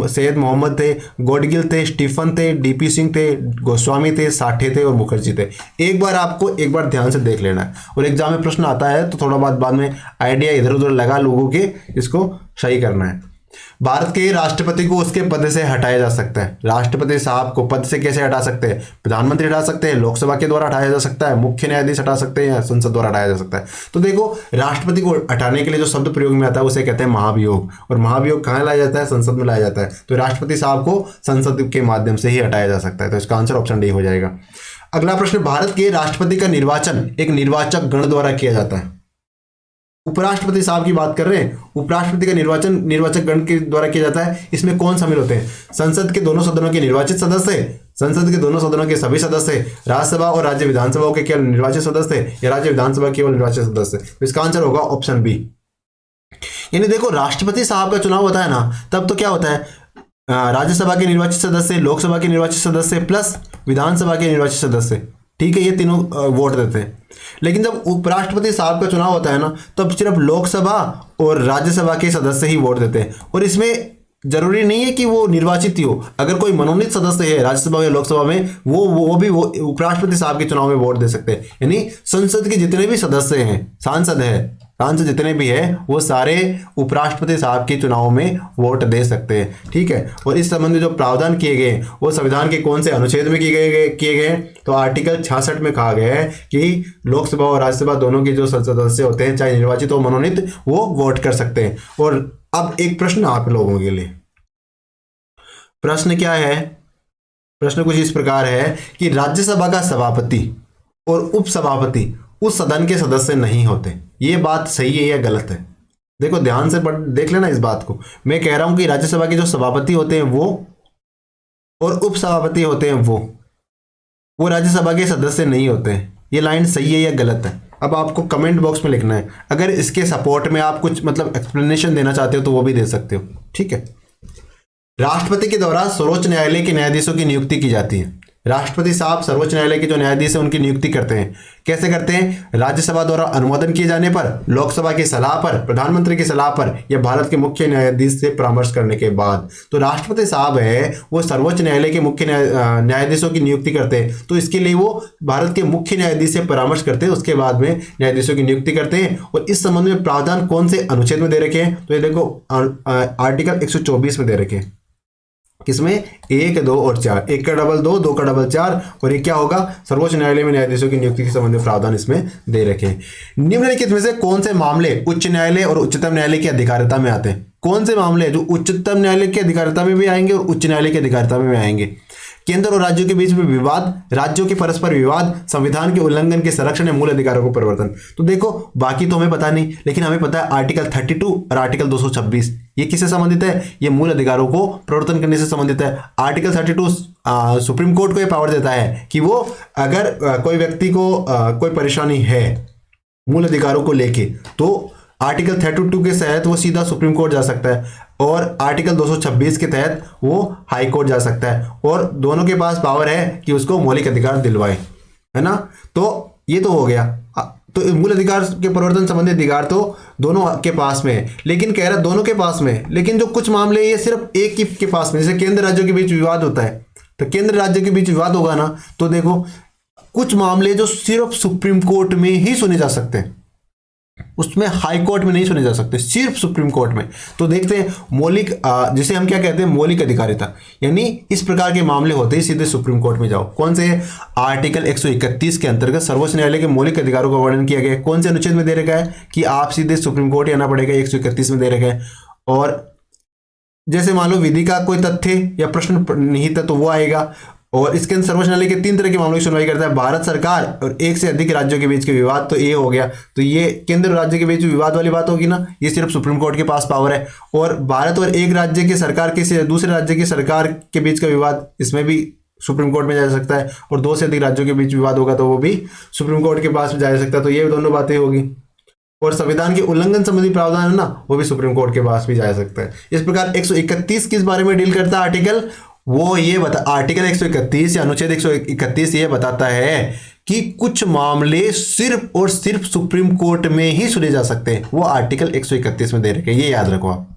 सैयद मोहम्मद थे, गोडगिल थे, स्टीफन थे, DP सिंह थे, गोस्वामी थे, साठे थे और मुखर्जी थे। एक बार ध्यान से देख लेना है, और एग्जाम में प्रश्न आता है तो थोड़ा बाद में आइडिया इधर उधर लगा लोगों के, इसको सही करना है। भारत के राष्ट्रपति को उसके पद से हटाया जा सकता है। राष्ट्रपति साहब को पद से कैसे हटा सकते हैं? प्रधानमंत्री हटा सकते हैं, लोकसभा के द्वारा हटाया जा सकता है, मुख्य न्यायाधीश हटा सकते हैं, या संसद द्वारा हटाया जा सकता है। तो देखो, राष्ट्रपति को हटाने के लिए जो शब्द प्रयोग में आता है उसे कहते हैं महाभियोग। और महाभियोग कहाँ लाया जाता है? संसद में लाया जाता है। तो राष्ट्रपति साहब को संसद के माध्यम से ही हटाया जा सकता है। तो इसका आंसर ऑप्शन डी हो जाएगा। अगला प्रश्न, भारत के राष्ट्रपति का निर्वाचन एक निर्वाचक गण द्वारा किया जाता है। उपराष्ट्रपति साहब की बात कर रहे हैं, उपराष्ट्रपति का निर्वाचन निर्वाचक गण के द्वारा किया जाता है। इसमें कौन शामिल होते हैं? संसद के दोनों सदनों के निर्वाचित सदस्य, संसद के दोनों सदनों के सभी सदस्य, राज्यसभा और राज्य विधानसभाओं के केवल निर्वाचित सदस्य, या राज्य विधानसभा केवल निर्वाचित सदस्य। तो इसका आंसर होगा ऑप्शन बी। यानी देखो, राष्ट्रपति साहब का चुनाव होता है ना, तब तो क्या होता है? राज्यसभा के निर्वाचित सदस्य, लोकसभा के निर्वाचित सदस्य प्लस विधानसभा के निर्वाचित सदस्य, ठीक है, ये तीनों वोट देते हैं। लेकिन जब उपराष्ट्रपति साहब का चुनाव होता है ना, तब सिर्फ लोकसभा और राज्यसभा के सदस्य ही वोट देते हैं। और इसमें जरूरी नहीं है कि वो निर्वाचित ही हो, अगर कोई मनोनीत सदस्य है राज्यसभा या लोकसभा में, वो भी उपराष्ट्रपति साहब के चुनाव में वोट दे सकते हैं। यानी संसद के जितने भी सदस्य हैं, सांसद जितने भी हैं, वो सारे उपराष्ट्रपति साहब के चुनाव में वोट दे सकते हैं, ठीक है। और इस संबंध में जो प्रावधान किए गए वो संविधान के कौन से अनुच्छेद में किए गए? तो आर्टिकल 66 में कहा गया है कि लोकसभा और राज्यसभा दोनों के जो सदस्य होते हैं, चाहे निर्वाचित हो मनोनीत, वो वोट कर सकते हैं। और अब एक प्रश्न आप लोगों के लिए, प्रश्न क्या है? प्रश्न कुछ इस प्रकार है कि राज्यसभा का सभापति और उपसभापति उस सदन के सदस्य नहीं होते। ये बात सही है या गलत है? देखो, ध्यान से देख लेना इस बात को। मैं कह रहा हूं कि राज्यसभा के जो सभापति होते हैं वो और उपसभापति होते हैं वो राज्यसभा के सदस्य नहीं होते हैं। ये लाइन सही है या गलत है? अब आपको कमेंट बॉक्स में लिखना है। अगर इसके सपोर्ट में आप कुछ मतलब एक्सप्लेनेशन देना चाहते हो तो वो भी दे सकते हो, ठीक है। राष्ट्रपति के द्वारा सर्वोच्च न्यायालय के न्यायाधीशों की नियुक्ति की जाती है। राष्ट्रपति साहब सर्वोच्च न्यायालय के जो न्यायाधीश हैं उनकी नियुक्ति करते हैं। कैसे करते हैं? राज्यसभा द्वारा अनुमोदन किए जाने पर, लोकसभा की सलाह पर, प्रधानमंत्री की सलाह पर, या भारत के मुख्य न्यायाधीश से परामर्श करने के बाद। तो राष्ट्रपति साहब है वो सर्वोच्च न्यायालय के मुख्य न्यायाधीशों की नियुक्ति करते हैं। तो इसके लिए वो भारत के मुख्य न्यायाधीश से परामर्श करते हैं, उसके बाद में न्यायाधीशों की नियुक्ति करते हैं। और इस संबंध में प्रावधान कौन से अनुच्छेद में दे रखे हैं? तो ये देखो, आर्टिकल 124 में दे रखे हैं। किसमें? 1, 2 और 4, 1 का डबल 2, 2 का डबल 4। और ये क्या होगा? सर्वोच्च न्यायालय में न्यायाधीशों की नियुक्ति के संबंध में प्रावधान इसमें दे रखे हैं। निम्नलिखित में से कौन से मामले उच्च न्यायालय और उच्चतम न्यायालय की अधिकारिता में आते हैं? कौन से मामले जो उच्चतम न्यायालय की अधिकारिता में भी आएंगे और उच्च न्यायालय की अधिकारिता में भी आएंगे? केंद्र और राज्यों के बीच में विवाद, राज्यों के परस्पर विवाद, संविधान के उल्लंघन के संरक्षण या मूल अधिकारों को परिवर्तन। तो देखो, बाकी तो हमें पता नहीं, लेकिन हमें पता है आर्टिकल 32 और आर्टिकल 226 ये किससे संबंधित है? ये मूल अधिकारों को प्रवर्तन करने से संबंधित है। आर्टिकल 32 सुप्रीम कोर्ट को यह पावर देता है कि वो अगर कोई व्यक्ति को कोई परेशानी है मूल अधिकारों को लेके, तो आर्टिकल 32 के तहत वो सीधा सुप्रीम कोर्ट जा सकता है, और आर्टिकल 226 के तहत वो हाई कोर्ट जा सकता है। और दोनों के पास पावर है कि उसको मौलिक अधिकार दिलवाए, है ना। तो ये तो हो गया। तो मूल अधिकार के परिवर्तन संबंधी अधिकार तो दोनों के पास में है, लेकिन कह रहा दोनों के पास में, लेकिन जो कुछ मामले ये सिर्फ एक के पास में, जैसे केंद्र राज्यों के बीच विवाद होता है, तो केंद्र राज्य के बीच विवाद होगा ना, तो देखो कुछ मामले जो सिर्फ सुप्रीम कोर्ट में ही सुने जा सकते हैं, उसमें हाई कोर्ट में नहीं सुने जा सकते, सिर्फ सुप्रीम कोर्ट में। तो देखते हैं मौलिक, जिसे हम क्या कहते हैं, मौलिक अधिकारिता, यानी इस प्रकार के मामले होते ही सीधे सुप्रीम कोर्ट में जाओ। कौन से? आर्टिकल 131 के अंतर्गत सर्वोच्च न्यायालय के मौलिक अधिकारों का वर्णन किया गया है। कौन से अनुच्छेद में दे रखा है कि आप सीधे सुप्रीम कोर्ट आना पड़ेगा? 131 में दे रखा है। और जैसे मान लो विधि का कोई तथ्य या प्रश्न निहित है तो वो आएगा, और इसके अंदर सर्वोच्च न्यायालय के 3 तरह के मामलों की सुनवाई करता है, भारत सरकार और एक से अधिक राज्यों के बीच के विवाद, तो ये हो गया। तो ये केंद्र और राज्य के बीच विवाद वाली बात होगी ना, ये सिर्फ सुप्रीम कोर्ट के पास पावर है। और भारत और एक राज्य की सरकार के दूसरे राज्य की सरकार के बीच का विवाद, इसमें भी सुप्रीम कोर्ट में जा सकता है। और 2 से अधिक राज्यों के बीच विवाद होगा तो वो भी सुप्रीम कोर्ट के पास जा सकता है। तो ये दोनों बातें होगी। और संविधान के उल्लंघन संबंधी प्रावधान है ना, वो भी सुप्रीम कोर्ट के पास भी जा सकता है। इस प्रकार 131 किस बारे में डील करता है आर्टिकल, वो ये बता, आर्टिकल 131 या अनुच्छेद 131 ये बताता है कि कुछ मामले सिर्फ और सिर्फ सुप्रीम कोर्ट में ही सुने जा सकते हैं। वो आर्टिकल 131 में दे रखे, ये याद रखो आप।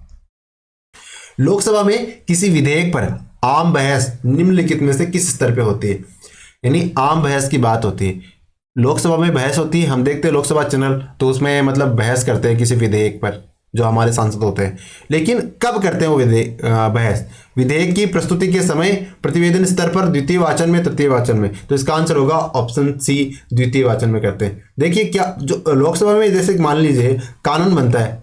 लोकसभा में किसी विधेयक पर आम बहस निम्नलिखित में से किस स्तर पे होती है, यानी आम बहस की बात होती है। लोकसभा में बहस होती है, हम देखते हैं लोकसभा चैनल, तो उसमें मतलब बहस करते हैं किसी विधेयक पर, जो हमारे सांसद होते हैं। लेकिन कब करते हैं वो बहस, विधेयक की प्रस्तुति के समय, प्रतिवेदन स्तर पर, द्वितीय वाचन में, तृतीय वाचन में। तो इसका आंसर होगा ऑप्शन सी, द्वितीय वाचन में करते हैं। देखिए क्या, जो लोकसभा में जैसे मान लीजिए कानून बनता है,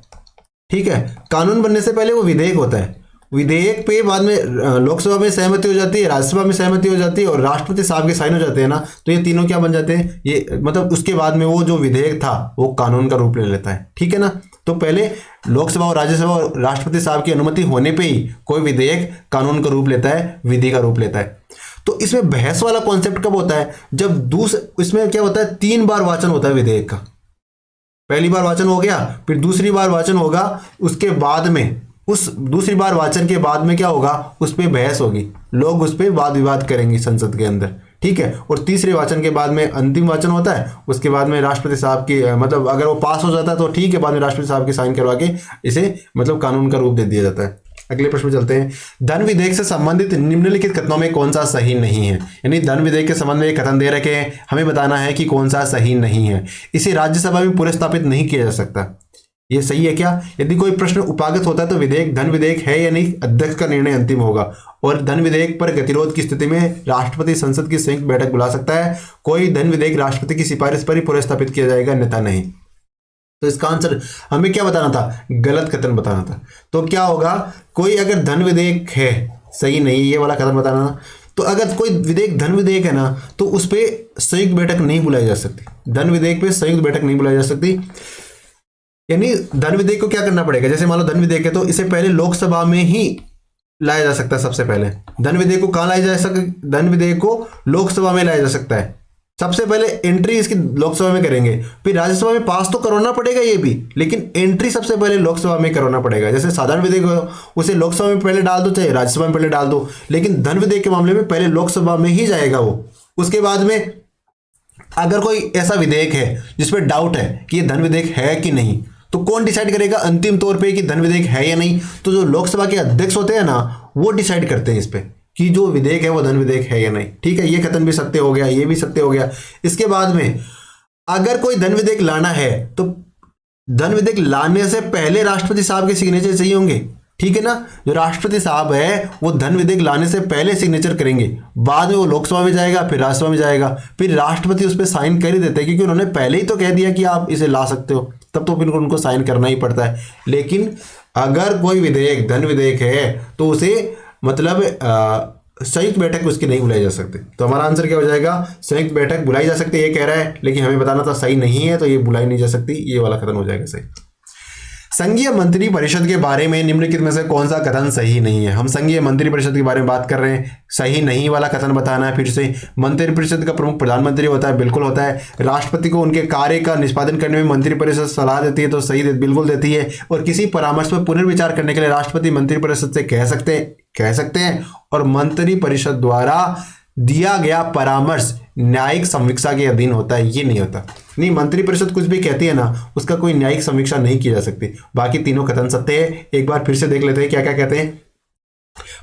ठीक है, कानून बनने से पहले वो विधेयक होता है, विधेयक पे बाद में लोकसभा में सहमति हो जाती है, राज्यसभा में सहमति हो जाती है और राष्ट्रपति साहब के साइन हो जाते हैं ना, तो ये तीनों क्या बन जाते हैं, ये मतलब उसके बाद में वो जो विधेयक था वो कानून का रूप ले लेता है, ठीक है ना। तो पहले लोकसभा और राज्यसभा और राष्ट्रपति साहब की अनुमति होने पे ही कोई विधेयक कानून का रूप लेता है, विधि का रूप लेता है। तो इसमें बहस वाला कॉन्सेप्ट कब होता है, जब इसमें क्या होता है, 3 बार वाचन होता है विधेयक का। पहली बार वाचन हो गया, फिर दूसरी बार वाचन होगा, उसके बाद में उस दूसरी बार वाचन के बाद में क्या होगा, उस पर बहस होगी, लोग उस पर वाद विवाद करेंगे संसद के अंदर, ठीक है। और तीसरे वाचन के बाद में अंतिम वाचन होता है, उसके बाद में राष्ट्रपति साहब की मतलब अगर वो पास हो जाता है तो ठीक है, बाद में राष्ट्रपति साहब की साइन करवा के इसे मतलब कानून का रूप दे दिया जाता है। अगले प्रश्न में चलते हैं। धन विधेयक से संबंधित निम्नलिखित कथनों में कौन सा सही नहीं है, यानी धन विधेयक के संबंध में कथन दे रखे हैं, हमें बताना है कि कौन सा सही नहीं है। इसे राज्यसभा में पुनर्स्थापित नहीं किया जा सकता, ये सही है क्या। यदि कोई प्रश्न उपागत होता है तो विधेयक धन विधेयक है या नहीं, अध्यक्ष का निर्णय अंतिम होगा। और धन विधेयक पर गतिरोध की स्थिति में राष्ट्रपति संसद की संयुक्त बैठक बुला सकता है। कोई धन विधेयक राष्ट्रपति की सिफारिश पर ही पुनर्स्थापित किया जाएगा, अन्यथा नहीं। तो इसका आंसर हमें क्या बताना था, गलत कथन बताना था। तो क्या होगा, कोई अगर धन विधेयक है, सही नहीं, ये वाला कथन बताना था। तो अगर कोई विधेयक धन विधेयक है ना, तो उस पर संयुक्त बैठक नहीं बुलाई जा सकती, धन विधेयक पे संयुक्त बैठक नहीं बुलाई जा सकती। यानी धन विधेयक को क्या करना पड़ेगा, जैसे मान लो धन विधेयक है तो इसे पहले लोकसभा में ही लाया जा सकता है। सबसे पहले धन विधेयक को कहाँ लाया जा सकता है, धन विधेयक को लोकसभा में लाया जा सकता है। सबसे पहले एंट्री इसकी लोकसभा में करेंगे, फिर राज्यसभा में पास तो करवाना पड़ेगा ये भी, लेकिन एंट्री सबसे पहले लोकसभा में करवाना पड़ेगा। जैसे साधारण विधेयक हो उसे लोकसभा में पहले डाल दो, चाहे राज्यसभा में पहले डाल दो, लेकिन धन विधेयक के मामले में पहले लोकसभा में ही जाएगा वो। उसके बाद में अगर कोई ऐसा विधेयक है जिसमें डाउट है कि ये धन विधेयक है कि नहीं, तो कौन डिसाइड करेगा अंतिम तौर पे कि धन विधेयक है या नहीं, तो जो लोकसभा के अध्यक्ष होते हैं ना, वो डिसाइड करते हैं इस पे कि जो विधेयक है वो धन विधेयक है या नहीं, ठीक है। ये कथन भी सत्य हो गया, ये भी सत्य हो गया। इसके बाद में अगर कोई धन विधेयक लाना है तो धन विधेयक लाने से पहले राष्ट्रपति साहब के सिग्नेचर चाहिए होंगे, ठीक है ना। जो राष्ट्रपति साहब है वो धन विधेयक लाने से पहले सिग्नेचर करेंगे, बाद में वो लोकसभा में जाएगा, फिर राज्यसभा में जाएगा, फिर राष्ट्रपति उस पर साइन कर ही देते हैं, क्योंकि उन्होंने पहले ही तो कह दिया कि आप इसे ला सकते हो, तब तो फिर उनको साइन करना ही पड़ता है। लेकिन अगर कोई विधेयक धन विधेयक है तो उसे मतलब संयुक्त बैठक उसकी नहीं बुलाई जा सकती। तो हमारा आंसर क्या हो जाएगा, संयुक्त बैठक बुलाई जा सकती है, ये कह रहा है, लेकिन हमें बताना था सही नहीं है, तो ये बुलाई नहीं जा सकती, ये वाला कथन हो जाएगा सही। संघीय मंत्री परिषद के बारे में निम्नलिखित में से कौन सा कथन सही नहीं है। हम संघीय मंत्री परिषद के बारे में बात कर रहे हैं, सही नहीं वाला कथन बताना है। फिर से मंत्री परिषद का प्रमुख प्रधानमंत्री होता है, बिल्कुल होता है। राष्ट्रपति को उनके कार्य का निष्पादन करने में मंत्री परिषद सलाह देती है, तो सही बिल्कुल देती है। और किसी परामर्श पर पुनर्विचार करने के लिए राष्ट्रपति मंत्री परिषद से कह सकते हैं। और मंत्री परिषद द्वारा दिया गया परामर्श न्यायिक समीक्षा के अधीन होता है, ये नहीं होता। नहीं, मंत्री परिषद कुछ भी कहती है ना, उसका कोई न्यायिक समीक्षा नहीं की जा सकती। बाकी तीनों कथन सत्य है। एक बार फिर से देख लेते हैं क्या क्या कहते हैं।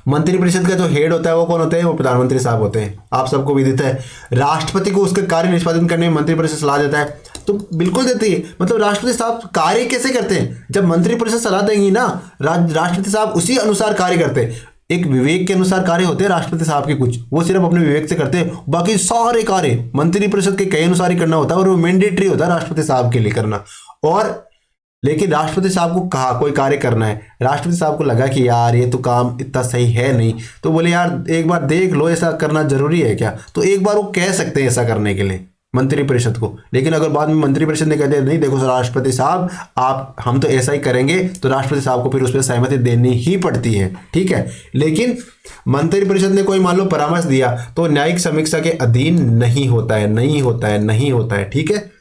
मंत्री परिषद का जो हेड होता है वो कौन होते हैं, वो प्रधानमंत्री साहब होते हैं, आप सबको विदित है। राष्ट्रपति को उसके कार्य निष्पादन करने में मंत्री परिषद सलाह देता है, तो बिल्कुल देती है। मतलब राष्ट्रपति साहब कार्य कैसे करते हैं, जब मंत्री परिषद सलाह देंगी ना, राष्ट्रपति साहब उसी अनुसार कार्य करते हैं। एक विवेक के अनुसार कार्य होते हैं राष्ट्रपति साहब के, कुछ वो सिर्फ अपने विवेक से करते हैं, बाकी सारे कार्य मंत्री परिषद के कई अनुसार ही करना होता है, और वो मैंडेटरी होता है राष्ट्रपति साहब के लिए करना। और लेकिन राष्ट्रपति साहब को कहा कोई कार्य करना है, राष्ट्रपति साहब को लगा कि यार ये तो काम इतना सही है नहीं, तो बोले यार एक बार देख लो ऐसा करना जरूरी है क्या, तो एक बार वो कह सकते हैं ऐसा करने के लिए मंत्रिपरिषद को। लेकिन अगर बाद में मंत्रिपरिषद ने कह दिया नहीं देखो राष्ट्रपति साहब आप हम तो ऐसा ही करेंगे, तो राष्ट्रपति साहब को फिर उस पर सहमति देनी ही पड़ती है, ठीक है। लेकिन मंत्रिपरिषद ने कोई मान लो परामर्श दिया तो न्यायिक समीक्षा के अधीन नहीं होता है, नहीं होता है, नहीं होता है, ठीक है।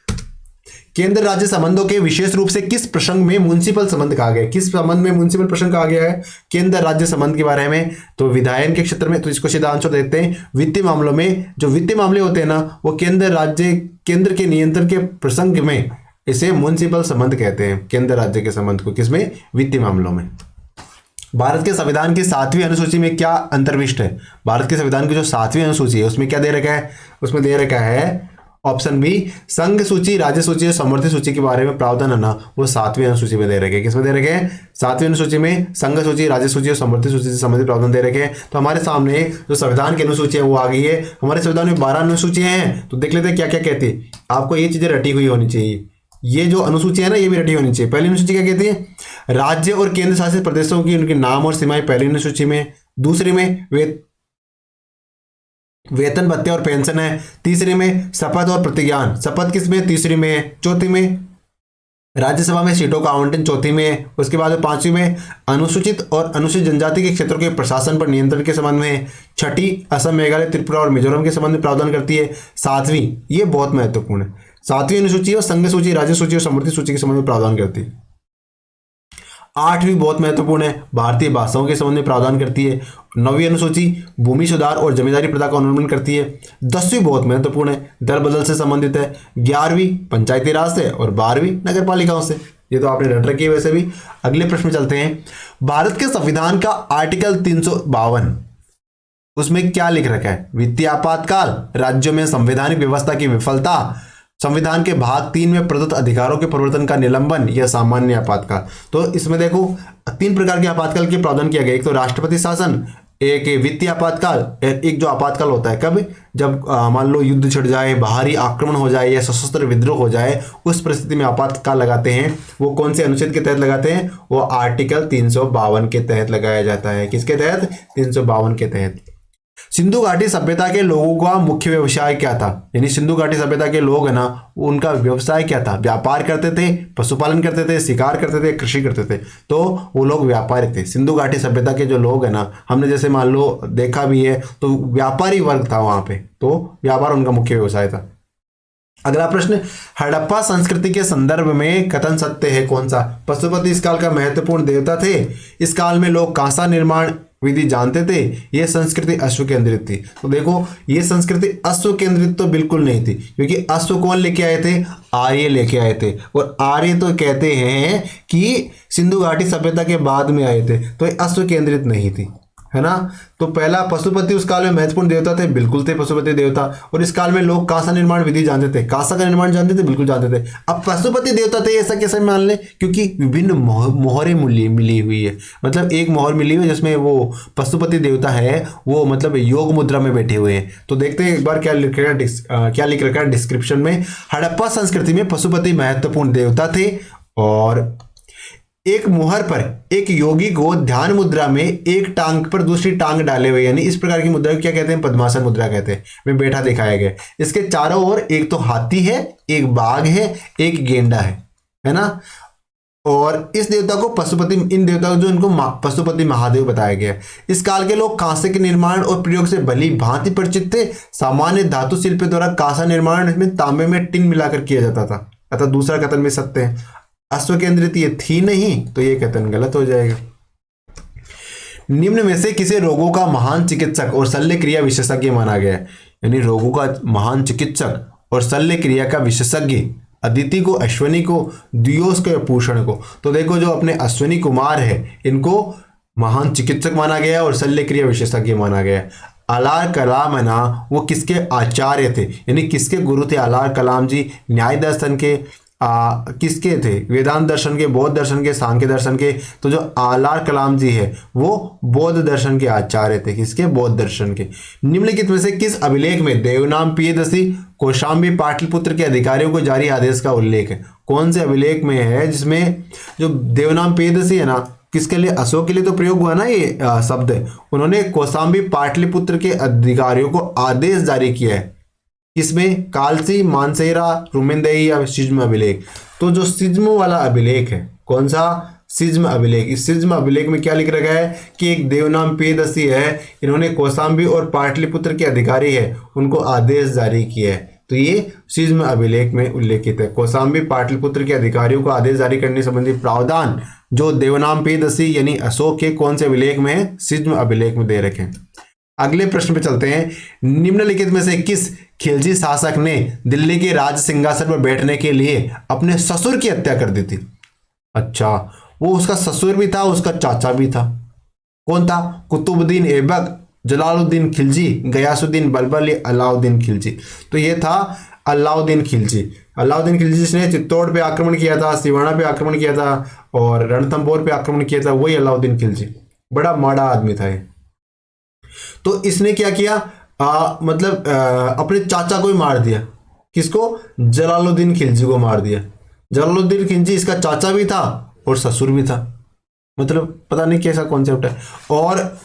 केंद्र राज्य संबंधों के विशेष रूप से किस प्रसंग में म्युनिसिपल संबंध कहा गया, किस संबंध में म्युनिसिपल प्रसंग कहा गया है, केंद्र राज्य संबंध के बारे में, तो विधायन के क्षेत्र में, तो इसको सीधा आंसर देते हैं वित्तीय मामलों में। जो वित्तीय मामले होते हैं ना वो केंद्र के नियंत्रण के प्रसंग में इसे म्युनिसिपल संबंध कहते हैं, केंद्र राज्य के संबंध को, किसमें, वित्तीय मामलों में। भारत के संविधान की 7वीं अनुसूची में क्या अंतर्विष्ट है, भारत के संविधान की जो 7वीं अनुसूची है उसमें क्या दे रखा है, उसमें दे रखा है ऑप्शन बी संघ सूची, राज्य सूची और समवर्ती सूची के बारे में प्रावधान है ना वो 7वीं अनुसूची में दे रखे हैं। किसमें दे रखे हैं, 7वीं अनुसूची में संघ सूची, राज्य सूची और समवर्ती सूची से संबंधित प्रावधान दे रखे हैं। तो हमारे सामने जो संविधान की अनुसूची है वो आ गई है। हमारे संविधान में 12 अनुसूचियां हैं, तो देख लेते हैं क्या क्या कहती है। आपको ये चीजें रटी हुई होनी चाहिए, ये जो अनुसूची है ना ये भी रटी होनी चाहिए। पहली अनुसूची क्या कहती है, राज्य और केंद्र शासित प्रदेशों की उनके नाम और सीमाएं पहली अनुसूची में। दूसरी में वेतन भत्ते और पेंशन है। तीसरी में शपथ और प्रतिज्ञान, शपथ किसमें, तीसरी में। चौथी में राज्यसभा में सीटों का आवंटन, चौथी में। उसके बाद 5वीं में अनुसूचित और अनुसूचित जनजाति के क्षेत्रों के प्रशासन पर नियंत्रण के संबंध में। छठी असम, मेघालय, त्रिपुरा और मिजोरम के संबंध में प्रावधान करती है। 7वीं, ये बहुत महत्वपूर्ण है, 7वीं अनुसूची और संघ सूची, राज्य सूची और समवर्ती सूची के संबंध में प्रावधान करती है। 8वीं बहुत महत्वपूर्ण है, भारतीय भाषाओं के संबंध में प्रावधान करती है। 9वीं अनुसूची भूमि सुधार और जमींदारी प्रथा का उन्मूलन करती है। 10वीं बहुत महत्वपूर्ण है, दर बदल से संबंधित है। 11वीं पंचायती राज से और 12वीं नगर पालिकाओं से। ये तो आपने रट रखी है वैसे भी। अगले प्रश्न में चलते हैं। भारत के संविधान का आर्टिकल 352 उसमें क्या लिख रखा है, वित्तीय आपातकाल, राज्यों में संवैधानिक व्यवस्था की विफलता, संविधान के भाग 3 में प्रदत्त अधिकारों के परिवर्तन का निलंबन या सामान्य आपातकाल। तो इसमें देखो 3 प्रकार के आपातकाल के प्रावधान किया गया। एक तो राष्ट्रपति शासन, एक वित्तीय आपातकाल, एक जो आपातकाल होता है कब, जब मान लो युद्ध छिड़ जाए, बाहरी आक्रमण हो जाए या सशस्त्र विद्रोह हो जाए, उस परिस्थिति में आपातकाल लगाते हैं। वो कौन से अनुच्छेद के तहत लगाते हैं, वो आर्टिकल 352 के तहत लगाया जाता है। किसके तहत, 352 के तहत। सिंधु घाटी सभ्यता के लोगों का मुख्य व्यवसाय क्या था, यानी सिंधु घाटी सभ्यता के लोग है ना उनका व्यवसाय क्या था, व्यापार करते थे, पशुपालन करते थे, शिकार करते थे, कृषि करते थे, तो वो लोग व्यापारी थे। सिंधु घाटी सभ्यता के जो लोग है ना, हमने जैसे मान लो देखा भी है तो व्यापारी वर्ग था वहां पे, तो व्यापार उनका मुख्य व्यवसाय था। अगला प्रश्न, हड़प्पा संस्कृति के संदर्भ में कथन सत्य है कौन सा, पशुपति इस काल का महत्वपूर्ण देवता थे, इस काल में लोग कांसा निर्माण विधि जानते थे, यह संस्कृति अश्व केंद्रित थी। तो देखो ये संस्कृति अश्व केंद्रित तो बिल्कुल नहीं थी, क्योंकि अश्व कौन लेके आए थे, आर्य लेके आए थे, और आर्य तो कहते हैं कि सिंधु घाटी सभ्यता के बाद में आए थे, तो ये अश्व केंद्रित नहीं थी, है ना। तो पहला, पशुपति उस काल में महत्वपूर्ण देवता थे, बिल्कुल थे पशुपति देवता। और इस काल में लोग कांसा निर्माण विधि जानते थे, कांसा का निर्माण जानते थे, बिल्कुल जानते थे। अब पशुपति देवता थे ऐसा कैसे मान लें, क्योंकि विभिन्न मोहरें मिली हुई है, मतलब एक मोहर मिली हुई है जिसमें वो पशुपति देवता है वो मतलब योग मुद्रा में बैठे हुए हैं। तो देखते हैं एक बार क्या लिख रखा है डिस्क्रिप्शन में। हड़प्पा संस्कृति में पशुपति महत्वपूर्ण देवता थे, और एक मुहर पर एक योगी को ध्यान मुद्रा में एक टांग पर दूसरी टांग डाले हुए, यानी इस प्रकार की मुद्रा को क्या कहते हैं, पद्मासन मुद्रा कहते हैं, में बैठा दिखाया गया। इसके चारों ओर एक तो हाथी है, एक बाघ है, एक गेंडा है ना। और इस देवता को पशुपति, इन देवताओं जो इनको पशुपति महादेव बताया गया। इस काल के लोग कांसे के निर्माण और प्रयोग से भली भांति परिचित थे। सामान्य धातु शिल्प द्वारा कांसा निर्माण में तांबे में टिन मिलाकर किया जाता था। अतः दूसरा कथन में सत्य है। अश्व केंद्रित ये थी नहीं, तो ये कथन गलत हो जाएगा। निम्न में से किसे रोगों का महान चिकित्सक और शल्य क्रिया विशेषज्ञ माना गया है, यानी रोगों का महान चिकित्सक और शल्य क्रिया का विशेषज्ञ, अदिति को, अश्विनी को, दियोस को या पूषण को। तो देखो जो अपने अश्विनी कुमार है इनको महान चिकित्सक माना गया और शल्य क्रिया विशेषज्ञ माना गया। अलार कलाम है ना वो किसके आचार्य थे, यानी किसके गुरु थे, अलार कलाम जी न्याय दर्शन के, किसके थे? वेदांत दर्शन के, बौद्ध दर्शन के, सांख्य दर्शन के। तो जो आर कलाम जी है वो बौद्ध दर्शन के आचार्य थे। किसके? बौद्ध दर्शन के। निम्नलिखित में से किस अभिलेख में देवनाम पियदसी कौशाम्बी पाटलिपुत्र के अधिकारियों को जारी आदेश का उल्लेख है? कौन से अभिलेख में है जिसमें जो देवनाम पियदसी है ना, किसके लिए? अशोक के लिए तो प्रयोग हुआ ना ये शब्द। उन्होंने कौशाम्बी पाटलिपुत्र के अधिकारियों को आदेश जारी किया है। इसमें कालसी, मानसेरा, रुमेंदेही या सिज्म अभिलेख। तो जो सिज्म वाला अभिलेख है, कौन सा? सिज्म अभिलेख। इस सिज्म अभिलेख में क्या लिख रखा है कि एक देवनाम पेदसी है, इन्होंने कौशाम्बी और पाटलिपुत्र के अधिकारी है उनको आदेश जारी किया है। तो ये सिज्म अभिलेख में उल्लेखित है। कौशाम्बी पाटलिपुत्र के अधिकारियों को आदेश जारी करने संबंधी प्रावधान जो देवनाम पेदसी यानी अशोक के कौन से अभिलेख में है? सिज्म अभिलेख में दे रखे हैं। अगले प्रश्न पे चलते हैं। निम्नलिखित में से किस खिलजी शासक ने दिल्ली के राज सिंहासन पर बैठने के लिए अपने ससुर की हत्या कर दी थी? अच्छा, वो उसका ससुर भी था, उसका चाचा भी था। कौन था? कुतुबुद्दीन ऐबक, जलालुद्दीन खिलजी, गयासुद्दीन बलबल या अलाउद्दीन खिलजी? तो ये था अलाउद्दीन खिलजी। अलाउद्दीन खिलजी जिसने चित्तौड़ पे आक्रमण किया था, सिवाना पे आक्रमण किया था और रणथंभौर पे आक्रमण किया था, वही अलाउद्दीन खिलजी। बड़ा माड़ा आदमी था ये। तो इसने क्या किया? अपने चाचा को ही मार दिया। किसको? जलालुद्दीन खिलजी को मार दिया। जलालुद्दीन खिलजी इसका चाचा भी था और ससुर भी था। मतलब पता नहीं कैसा कॉन्सेप्ट है। और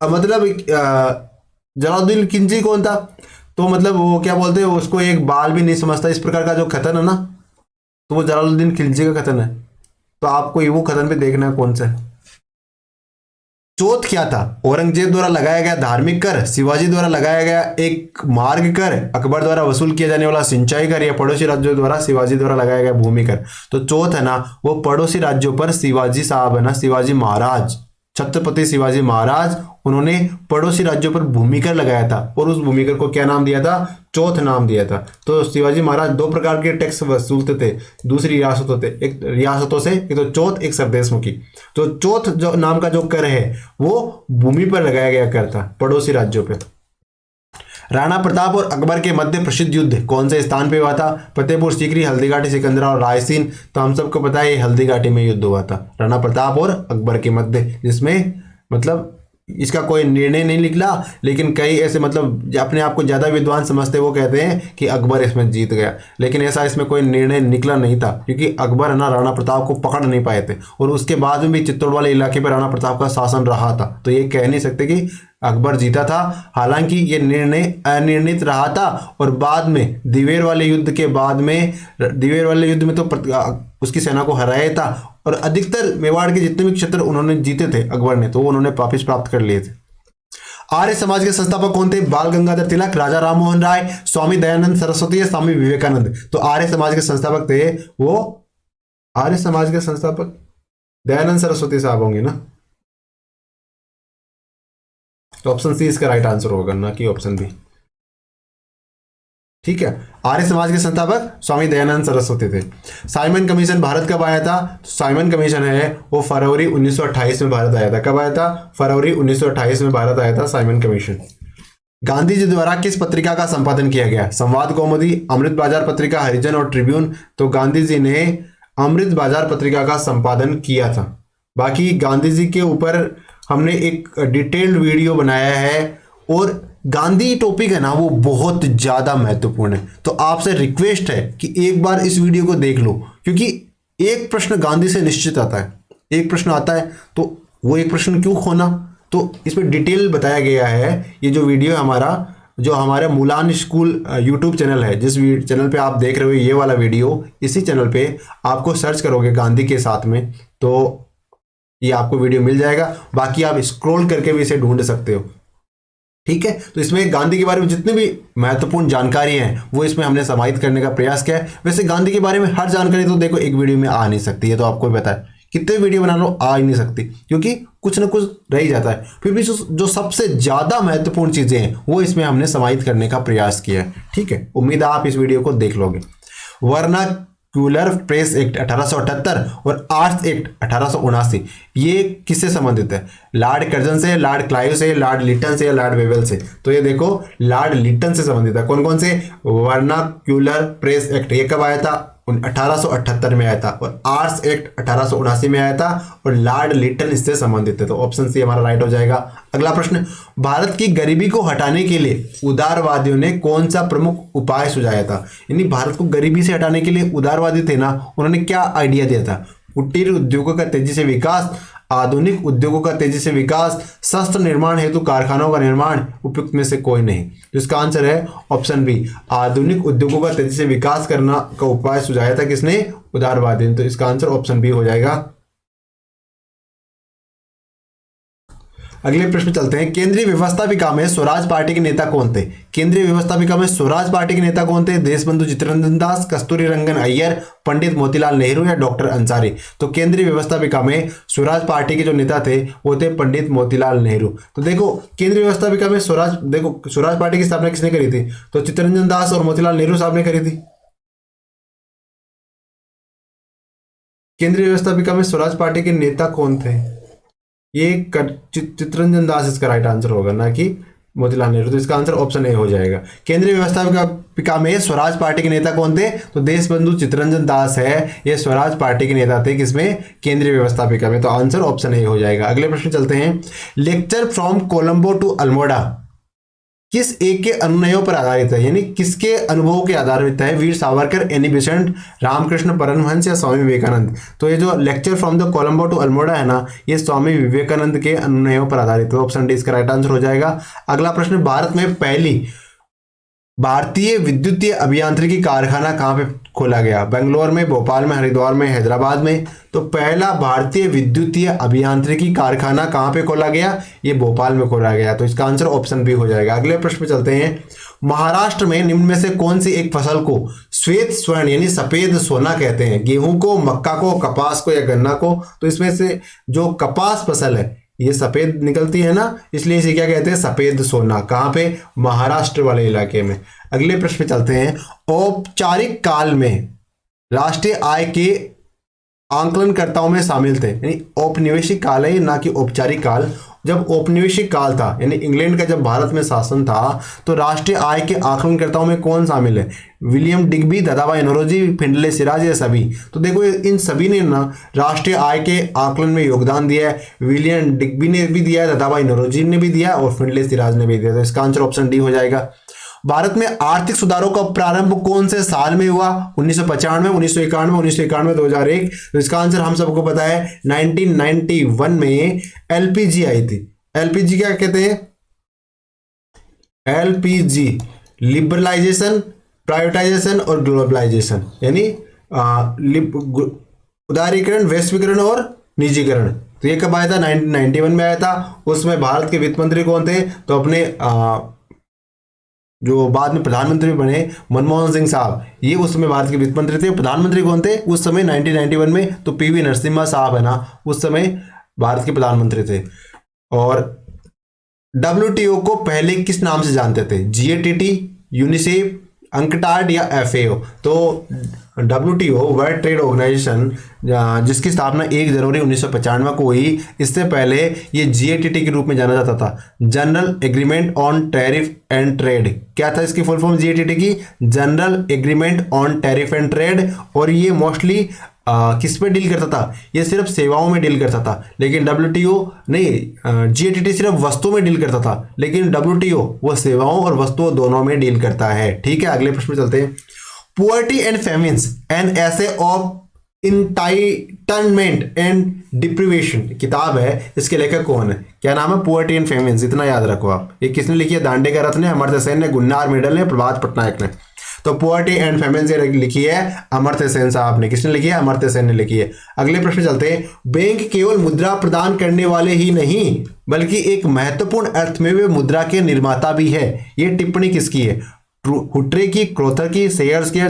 मतलब जलालुद्दीन खिलजी कौन था? तो मतलब वो क्या बोलते हैं, उसको एक बाल भी नहीं समझता। इस प्रकार का जो खतन है ना, तो वो जलालुद्दीन खिलजी का खतन है। तो आपको वो खतन पे देखना है कौन सा है। चौथ क्या था? औरंगजेब द्वारा लगाया गया धार्मिक कर, शिवाजी द्वारा लगाया गया एक मार्ग कर, अकबर द्वारा वसूल किया जाने वाला सिंचाई कर या पड़ोसी राज्यों द्वारा शिवाजी द्वारा लगाया गया भूमि कर? तो चौथ है ना, वो पड़ोसी राज्यों पर शिवाजी साहब है ना, शिवाजी महाराज, छत्रपति शिवाजी महाराज, उन्होंने पड़ोसी राज्यों पर भूमि कर लगाया था और उस भूमि कर को क्या नाम दिया था? चौथ नाम दिया था। तो शिवाजी महाराज दो प्रकार के टैक्स वसूलते थे दूसरी रियासतों से, एक रियासतों से, एक तो चौथ, एक सरदेशमुखी। तो चौथ जो नाम का जो कर है वो भूमि पर लगाया गया कर था, पड़ोसी राज्यों पे। राणा प्रताप और अकबर के मध्य प्रसिद्ध युद्ध कौन से स्थान पे हुआ था? फतेहपुर सीकरी, हल्दीघाटी, सिकंदरा और रायसीन। तो हम सबको पता है ये हल्दीघाटी में युद्ध हुआ था, राणा प्रताप और अकबर के मध्य, जिसमें मतलब इसका कोई निर्णय नहीं निकला, लेकिन कई ऐसे मतलब अपने आप को ज़्यादा विद्वान समझते वो कहते हैं कि अकबर इसमें जीत गया, लेकिन ऐसा इसमें कोई निर्णय निकला नहीं था, क्योंकि अकबर है ना राणा प्रताप को पकड़ नहीं पाए थे और उसके बाद में भी चित्तौड़ वाले इलाके पर राणा प्रताप का शासन रहा था। तो ये कह नहीं सकते कि अकबर जीता था। हालांकि ये निर्णय अनिर्णित रहा था और बाद में दिवेर वाले युद्ध के बाद में, दिवेर वाले युद्ध में तो उसकी सेना को हराया था और अधिकतर मेवाड़ के जितने भी क्षेत्र उन्होंने जीते थे अकबर ने, तो उन्होंने वापिस प्राप्त कर लिए थे। आर्य समाज के संस्थापक कौन थे? बाल गंगाधर तिलक, राजा राम मोहन राय, स्वामी दयानंद सरस्वती या स्वामी विवेकानंद? तो आर्य समाज के संस्थापक थे वो, आर्य समाज के संस्थापक दयानंद सरस्वती साहब होंगे ना। तो ऑप्शन सी इसका राइट आंसर होगा, ना कि ऑप्शन बी। ठीक है, आर्य समाज के संस्थापक स्वामी दयानंद सरस्वती थे। साइमन कमीशन भारत कब आया था? साइमन कमीशन है वो फरवरी 1928 में भारत आया था। कब आया था? फरवरी 1928 में भारत आया था साइमन कमीशन। गांधी जी द्वारा किस पत्रिका का संपादन किया गया? संवाद कौमुदी, अमृत बाजार पत्रिका, हरिजन और ट्रिब्यून? तो गांधी जी ने अमृत बाजार पत्रिका का संपादन किया था। बाकी गांधी जी के ऊपर हमने एक डिटेल्ड वीडियो बनाया है और गांधी टॉपिक है ना वो बहुत ज़्यादा महत्वपूर्ण है। तो आपसे रिक्वेस्ट है कि एक बार इस वीडियो को देख लो, क्योंकि एक प्रश्न गांधी से निश्चित आता है। एक प्रश्न आता है तो वो एक प्रश्न क्यों खोना? तो इसमें डिटेल बताया गया है। ये जो वीडियो हमारा, जो हमारा मूलान स्कूल यूट्यूब चैनल है, जिस चैनल पे आप देख रहे हो ये वाला वीडियो, इसी चैनल पे आपको सर्च करोगे गांधी के साथ में तो ये आपको वीडियो मिल जाएगा। बाकी आप स्क्रॉल करके भी इसे ढूंढ सकते हो। ठीक है, तो इसमें गांधी के बारे में जितनी भी महत्वपूर्ण जानकारी है वो इसमें हमने समाहित करने का प्रयास किया है। वैसे गांधी के बारे में हर जानकारी तो देखो एक वीडियो में आ नहीं सकती है, तो आपको भी पता है कितने वीडियो बना लो आ ही नहीं सकती, क्योंकि कुछ ना कुछ रह ही जाता है। फिर भी जो सबसे ज़्यादा महत्वपूर्ण चीज़ें हैं वो इसमें हमने समाहित करने का प्रयास किया है। ठीक है, उम्मीद है आप इस वीडियो को देख लोगे। वरना क्यूलर प्रेस एक्ट 1878 और आर्ट्स एक्ट 1879, ये किससे संबंधित है? लॉर्ड कर्जन से, लॉर्ड क्लाइव से, लॉर्ड लिटन से या लॉर्ड वेवेल से? तो ये देखो लॉर्ड लिटन से संबंधित है। कौन कौन से? वर्नाक्यूलर प्रेस एक्ट ये कब आया था? 1878 में आया था। और आर्ट्स एक्ट 1879 में आया था और लॉर्ड लिटन इससे संबंधित है। तो ऑप्शन सी हमारा राइट हो जाएगा। अगला प्रश्न, भारत की गरीबी को हटाने के लिए उदारवादियों ने कौन सा प्रमुख उपाय सुझाया था? यानी भारत को गरीबी से हटाने के लिए उदारवादी थे ना, उन्होंने क्या आइडिया दिया था? कुटीर उद्योगों का तेजी से विकास, आधुनिक उद्योगों का तेजी से विकास, शस्त्र निर्माण हेतु कारखानों का निर्माण, उपयुक्त में से कोई नहीं। तो इसका आंसर है ऑप्शन बी, आधुनिक उद्योगों का तेजी से विकास करना का उपाय सुझाया था किसने? उदारवादी ने। तो इसका आंसर ऑप्शन बी हो जाएगा। अगले प्रश्न चलते हैं। केंद्रीय व्यवस्थापिका में स्वराज पार्टी के नेता कौन थे? केंद्रीय व्यवस्थापिका में स्वराज पार्टी के नेता कौन थे? देशबंधु चित्तरंजन दास, कस्तूरी रंगन अय्यर, पंडित मोतीलाल नेहरू या डॉक्टर अंसारी? तो केंद्रीय व्यवस्थापिका में स्वराज पार्टी के जो नेता थे वो थे पंडित मोतीलाल नेहरू। तो देखो केंद्रीय व्यवस्थापिका में स्वराज पार्टी की स्थापना किसने करी थी? तो चित्तरंजन दास और मोतीलाल नेहरू साहब ने करी थी। केंद्रीय व्यवस्थापिका में स्वराज पार्टी के नेता कौन थे? ये चित्तरंजन दास इसका राइट आंसर होगा, ना कि मोतीलाल नेहरू। तो इसका आंसर ऑप्शन ए हो जाएगा। केंद्रीय व्यवस्थापिका में स्वराज पार्टी के नेता कौन थे? तो देशबंधु चित्तरंजन दास है, ये स्वराज पार्टी के नेता थे। किसमें? केंद्रीय व्यवस्थापिका में। तो आंसर ऑप्शन ए हो जाएगा। अगले प्रश्न चलते हैं। Lecture from Colombo to Almora किस एक के अनुनयों पर आधारित है? यानी किसके अनुभवों के आधारित है? वीर सावरकर, एनी बेसेंट, रामकृष्ण परमहंस या स्वामी विवेकानंद? तो ये जो lecture from the Colombo to Almora है ना, ये स्वामी विवेकानंद के अनुनयों पर आधारित है। ऑप्शन डी इसका राइट आंसर हो जाएगा। अगला प्रश्न, भारत में पहली भारतीय विद्युतीय अभियांत्रिकी कारखाना कहाँ पे खोला गया? बेंगलोर में, भोपाल में, हरिद्वार में, हैदराबाद में? तो पहला भारतीय विद्युतीय अभियांत्रिकी कारखाना कहाँ पे खोला गया? ये भोपाल में खोला गया। तो इसका आंसर ऑप्शन बी हो जाएगा। अगले प्रश्न पे चलते हैं। महाराष्ट्र में निम्न में से कौन सी एक फसल को श्वेत स्वर्ण यानी सफेद सोना कहते हैं? गेहूं को, मक्का को, कपास को या गन्ना को? तो इसमें से जो कपास फसल है ये सफेद निकलती है ना, इसलिए इसे क्या कहते हैं? सफेद सोना। कहाँ पे? महाराष्ट्र वाले इलाके में। अगले प्रश्न पे चलते हैं। औपचारिक काल में राष्ट्रीय आय के आंकलनकर्ताओं में शामिल थे, यानी औपनिवेशिक काल है ना कि औपचारिक काल। जब औपनिवेशिक काल था यानी इंग्लैंड का जब भारत में शासन था, तो राष्ट्रीय आय के आकलनकर्ताओं में कौन शामिल है? William Digby, Dadabhai Naoroji, Findlay Shirras या सभी? तो देखो इन सभी ने ना राष्ट्रीय आय के आकलन में योगदान दिया है। विलियम डिग्बी ने भी दिया है, दादाभाई नौरोजी ने भी दिया और फिंडले सिराज ने भी दिया। तो इसका आंसर ऑप्शन डी हो जाएगा। भारत में आर्थिक सुधारों का प्रारंभ कौन से साल में हुआ? 1995, 1991, 2001? तो इसका आंसर हम सबको पता है 1991 में एलपीजी आई थी। एलपीजी क्या कहते हैं? एलपीजी लिबरलाइजेशन, प्राइवेटाइजेशन और ग्लोबलाइजेशन, यानी उदारीकरण, वैश्वीकरण और निजीकरण। तो ये कब आया था? 1991 में आया था। उसमें भारत के वित्त मंत्री कौन थे? तो अपने जो बाद में प्रधानमंत्री बने मनमोहन सिंह साहब, ये उस समय भारत के वित्त मंत्री थे। प्रधानमंत्री कौन थे उस समय 1991 में? तो पीवी नरसिम्हा साहब है ना, उस समय भारत के प्रधानमंत्री थे। और डब्ल्यूटीओ को पहले किस नाम से जानते थे? जीएटीटी, यूनिसेफ, अंकटाड या एफएओ? तो डब्ल्यूटीओ वर्ल्ड ट्रेड ऑर्गेनाइजेशन जिसकी स्थापना 1 जनवरी 1995 को हुई, इससे पहले ये जीएटीटी के रूप में जाना जाता था, general agreement on tariff and trade. क्या था इसकी फुल फॉर्म जीएटीटी की? General agreement on tariff and trade. और ये मोस्टली किस पे डील करता था? ये सिर्फ सेवाओं में डील करता था, लेकिन डब्ल्यूटीओ नहीं, जीएटीटी सिर्फ वस्तुओं में डील करता था, लेकिन डब्ल्यूटीओ वो सेवाओं और वस्तुओं दोनों में डील करता है। ठीक है, अगले प्रश्न पे चलते हैं। Poverty and famines an essay of entitlement and deprivation किताब है, इसके लेखक कौन है? क्या नाम है? पुअर्टी एंड फेमिन्स, इतना याद रखो आप। ये किसने लिखी है? दांडेका रथ ने, अमर्त्य सेन ने, गुन्नार मिडल ने, प्रभात पटनायक ने। तो पुअर्टी एंड फेमिन्स लिखी है अमर्त्य सेन साहब ने। किसने लिखी है? अमर्त्य सेन ने लिखी है। अगले प्रश्न चलते हैं। बैंक केवल मुद्रा प्रदान करने वाले ही नहीं बल्कि एक महत्वपूर्ण अर्थ में वे मुद्रा के निर्माता भी है। ये टिप्पणी किसकी है? हुट्रे की, क्रोथर की, सेयर्स की,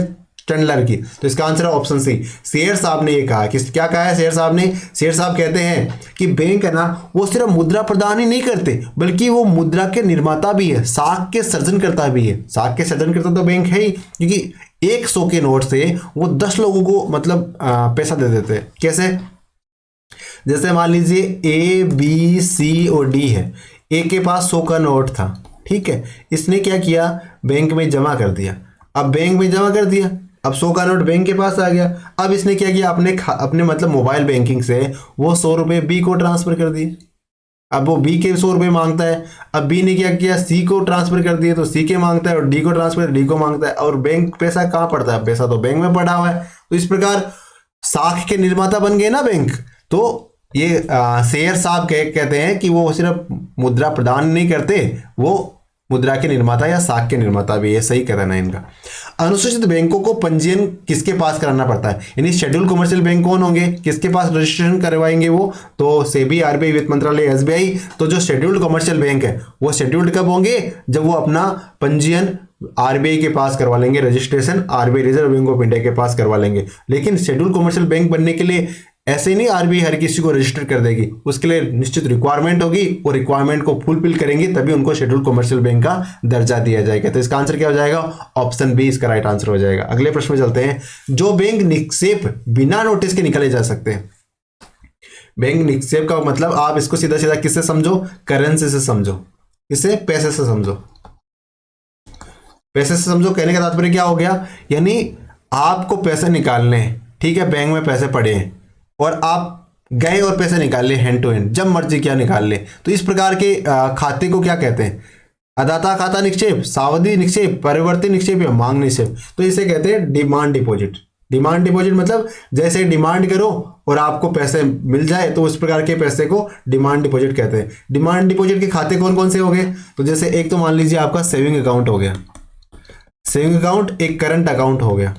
स्टैंडलर की। तो इसका आंसर है ऑप्शन सी। शेर साहब ने ये कहा कि क्या कहा है शेर साहब ने? शेर साहब कहते हैं कि बैंक है ना वो सिर्फ मुद्रा प्रदान ही नहीं करते बल्कि वो मुद्रा के निर्माता भी है, साख के सृजन करता भी है। साख के सृजन करता तो बैंक है ही, क्योंकि 100 के नोट से वो 10 लोगों को मतलब पैसा दे देते हैं। कैसे? जैसे मान लीजिए ए बी सी और डी है, ए के पास 100 का नोट था, ठीक है, इसने क्या किया, बैंक में जमा कर दिया। अब बैंक में जमा कर दिया, अब 100 का नोट बैंक के पास आ गया। अब इसने क्या किया, अपने मतलब मोबाइल बैंकिंग से वो 100 रुपये बी को ट्रांसफर कर दिए। अब वो बी के 100 रुपये मांगता है, अब बी ने क्या किया, सी को ट्रांसफर कर दिए तो सी के मांगता है, और डी को ट्रांसफर डी को मांगता है। और बैंक पैसा कहाँ पड़ता है? पैसा तो बैंक में पड़ा हुआ है। तो इस प्रकार साख के निर्माता बन गए ना बैंक। तो ये शेर साहब कहते हैं कि वो सिर्फ मुद्रा प्रदान नहीं करते, वो मुद्रा के निर्माता या साख के निर्माता भी है। सही कहना है इनका। अनुसूचित बैंकों को पंजीयन किसके पास कराना पड़ता है? यानी शेड्यूल कमर्शियल बैंक कौन होंगे, किसके पास रजिस्ट्रेशन करवाएंगे वो? तो सेबी, आरबीआई, वित्त मंत्रालय, एसबीआई। तो जो शेड्यूल्ड कमर्शियल बैंक है वो शेड्यूल्ड कब होंगे? जब वो अपना पंजीयन आरबीआई के पास करवा लेंगे, registration RBI reserve bank of India के पास करवा लेंगे। लेकिन शेड्यूल कमर्शियल बैंक बनने के लिए ऐसे ही नहीं आरबीआई हर किसी को रजिस्टर कर देगी, उसके लिए निश्चित रिक्वायरमेंट होगी, और रिक्वायरमेंट को फुलफिल करेंगे तभी उनको शेड्यूल कमर्शियल बैंक का दर्जा दिया जाएगा। तो इसका आंसर क्या हो जाएगा? ऑप्शन बी इसका राइट आंसर हो जाएगा। अगले प्रश्न में चलते हैं। जो बैंक निक्षेप बिना नोटिस के निकाले जा सकते हैं। बैंक निक्षेप का मतलब आप इसको सीधा सीधा किससे समझो? करेंसी से समझो। इसे पैसे से समझो। पैसे से समझो कहने का तात्पर्य क्या हो गया? यानी आपको पैसे निकालने हैं, ठीक है, बैंक में पैसे पड़े हैं और आप गए और पैसे निकाल ले हैंड टू हैंड, जब मर्जी क्या निकाल ले। तो इस प्रकार के खाते को क्या कहते हैं? अदाता खाता निक्षेप, सावधि निक्षेप, परिवर्ती निक्षेप या मांग निक्षेप। तो इसे कहते हैं डिमांड डिपॉजिट। डिमांड डिपॉजिट मतलब जैसे डिमांड करो और आपको पैसे मिल जाए, तो उस प्रकार के पैसे को डिमांड डिपॉजिट कहते हैं। डिमांड डिपॉजिट के खाते कौन कौन से हो गए? तो जैसे एक तो मान लीजिए आपका सेविंग अकाउंट हो गया, सेविंग अकाउंट एक करंट अकाउंट हो गया।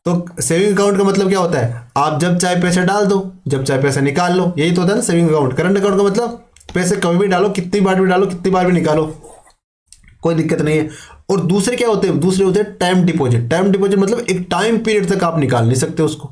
तो सेविंग अकाउंट का मतलब क्या होता है? आप जब चाहे पैसे डाल दो, जब चाहे पैसे निकाल लो, यही तो होता है ना सेविंग अकाउंट। करंट अकाउंट का मतलब पैसे कभी भी डालो, कितनी बार भी डालो, कितनी बार भी निकालो, कोई दिक्कत नहीं है। और दूसरे क्या होते हैं? दूसरे होते हैं टाइम डिपॉजिट। टाइम डिपॉजिट मतलब एक टाइम पीरियड तक आप निकाल नहीं सकते उसको,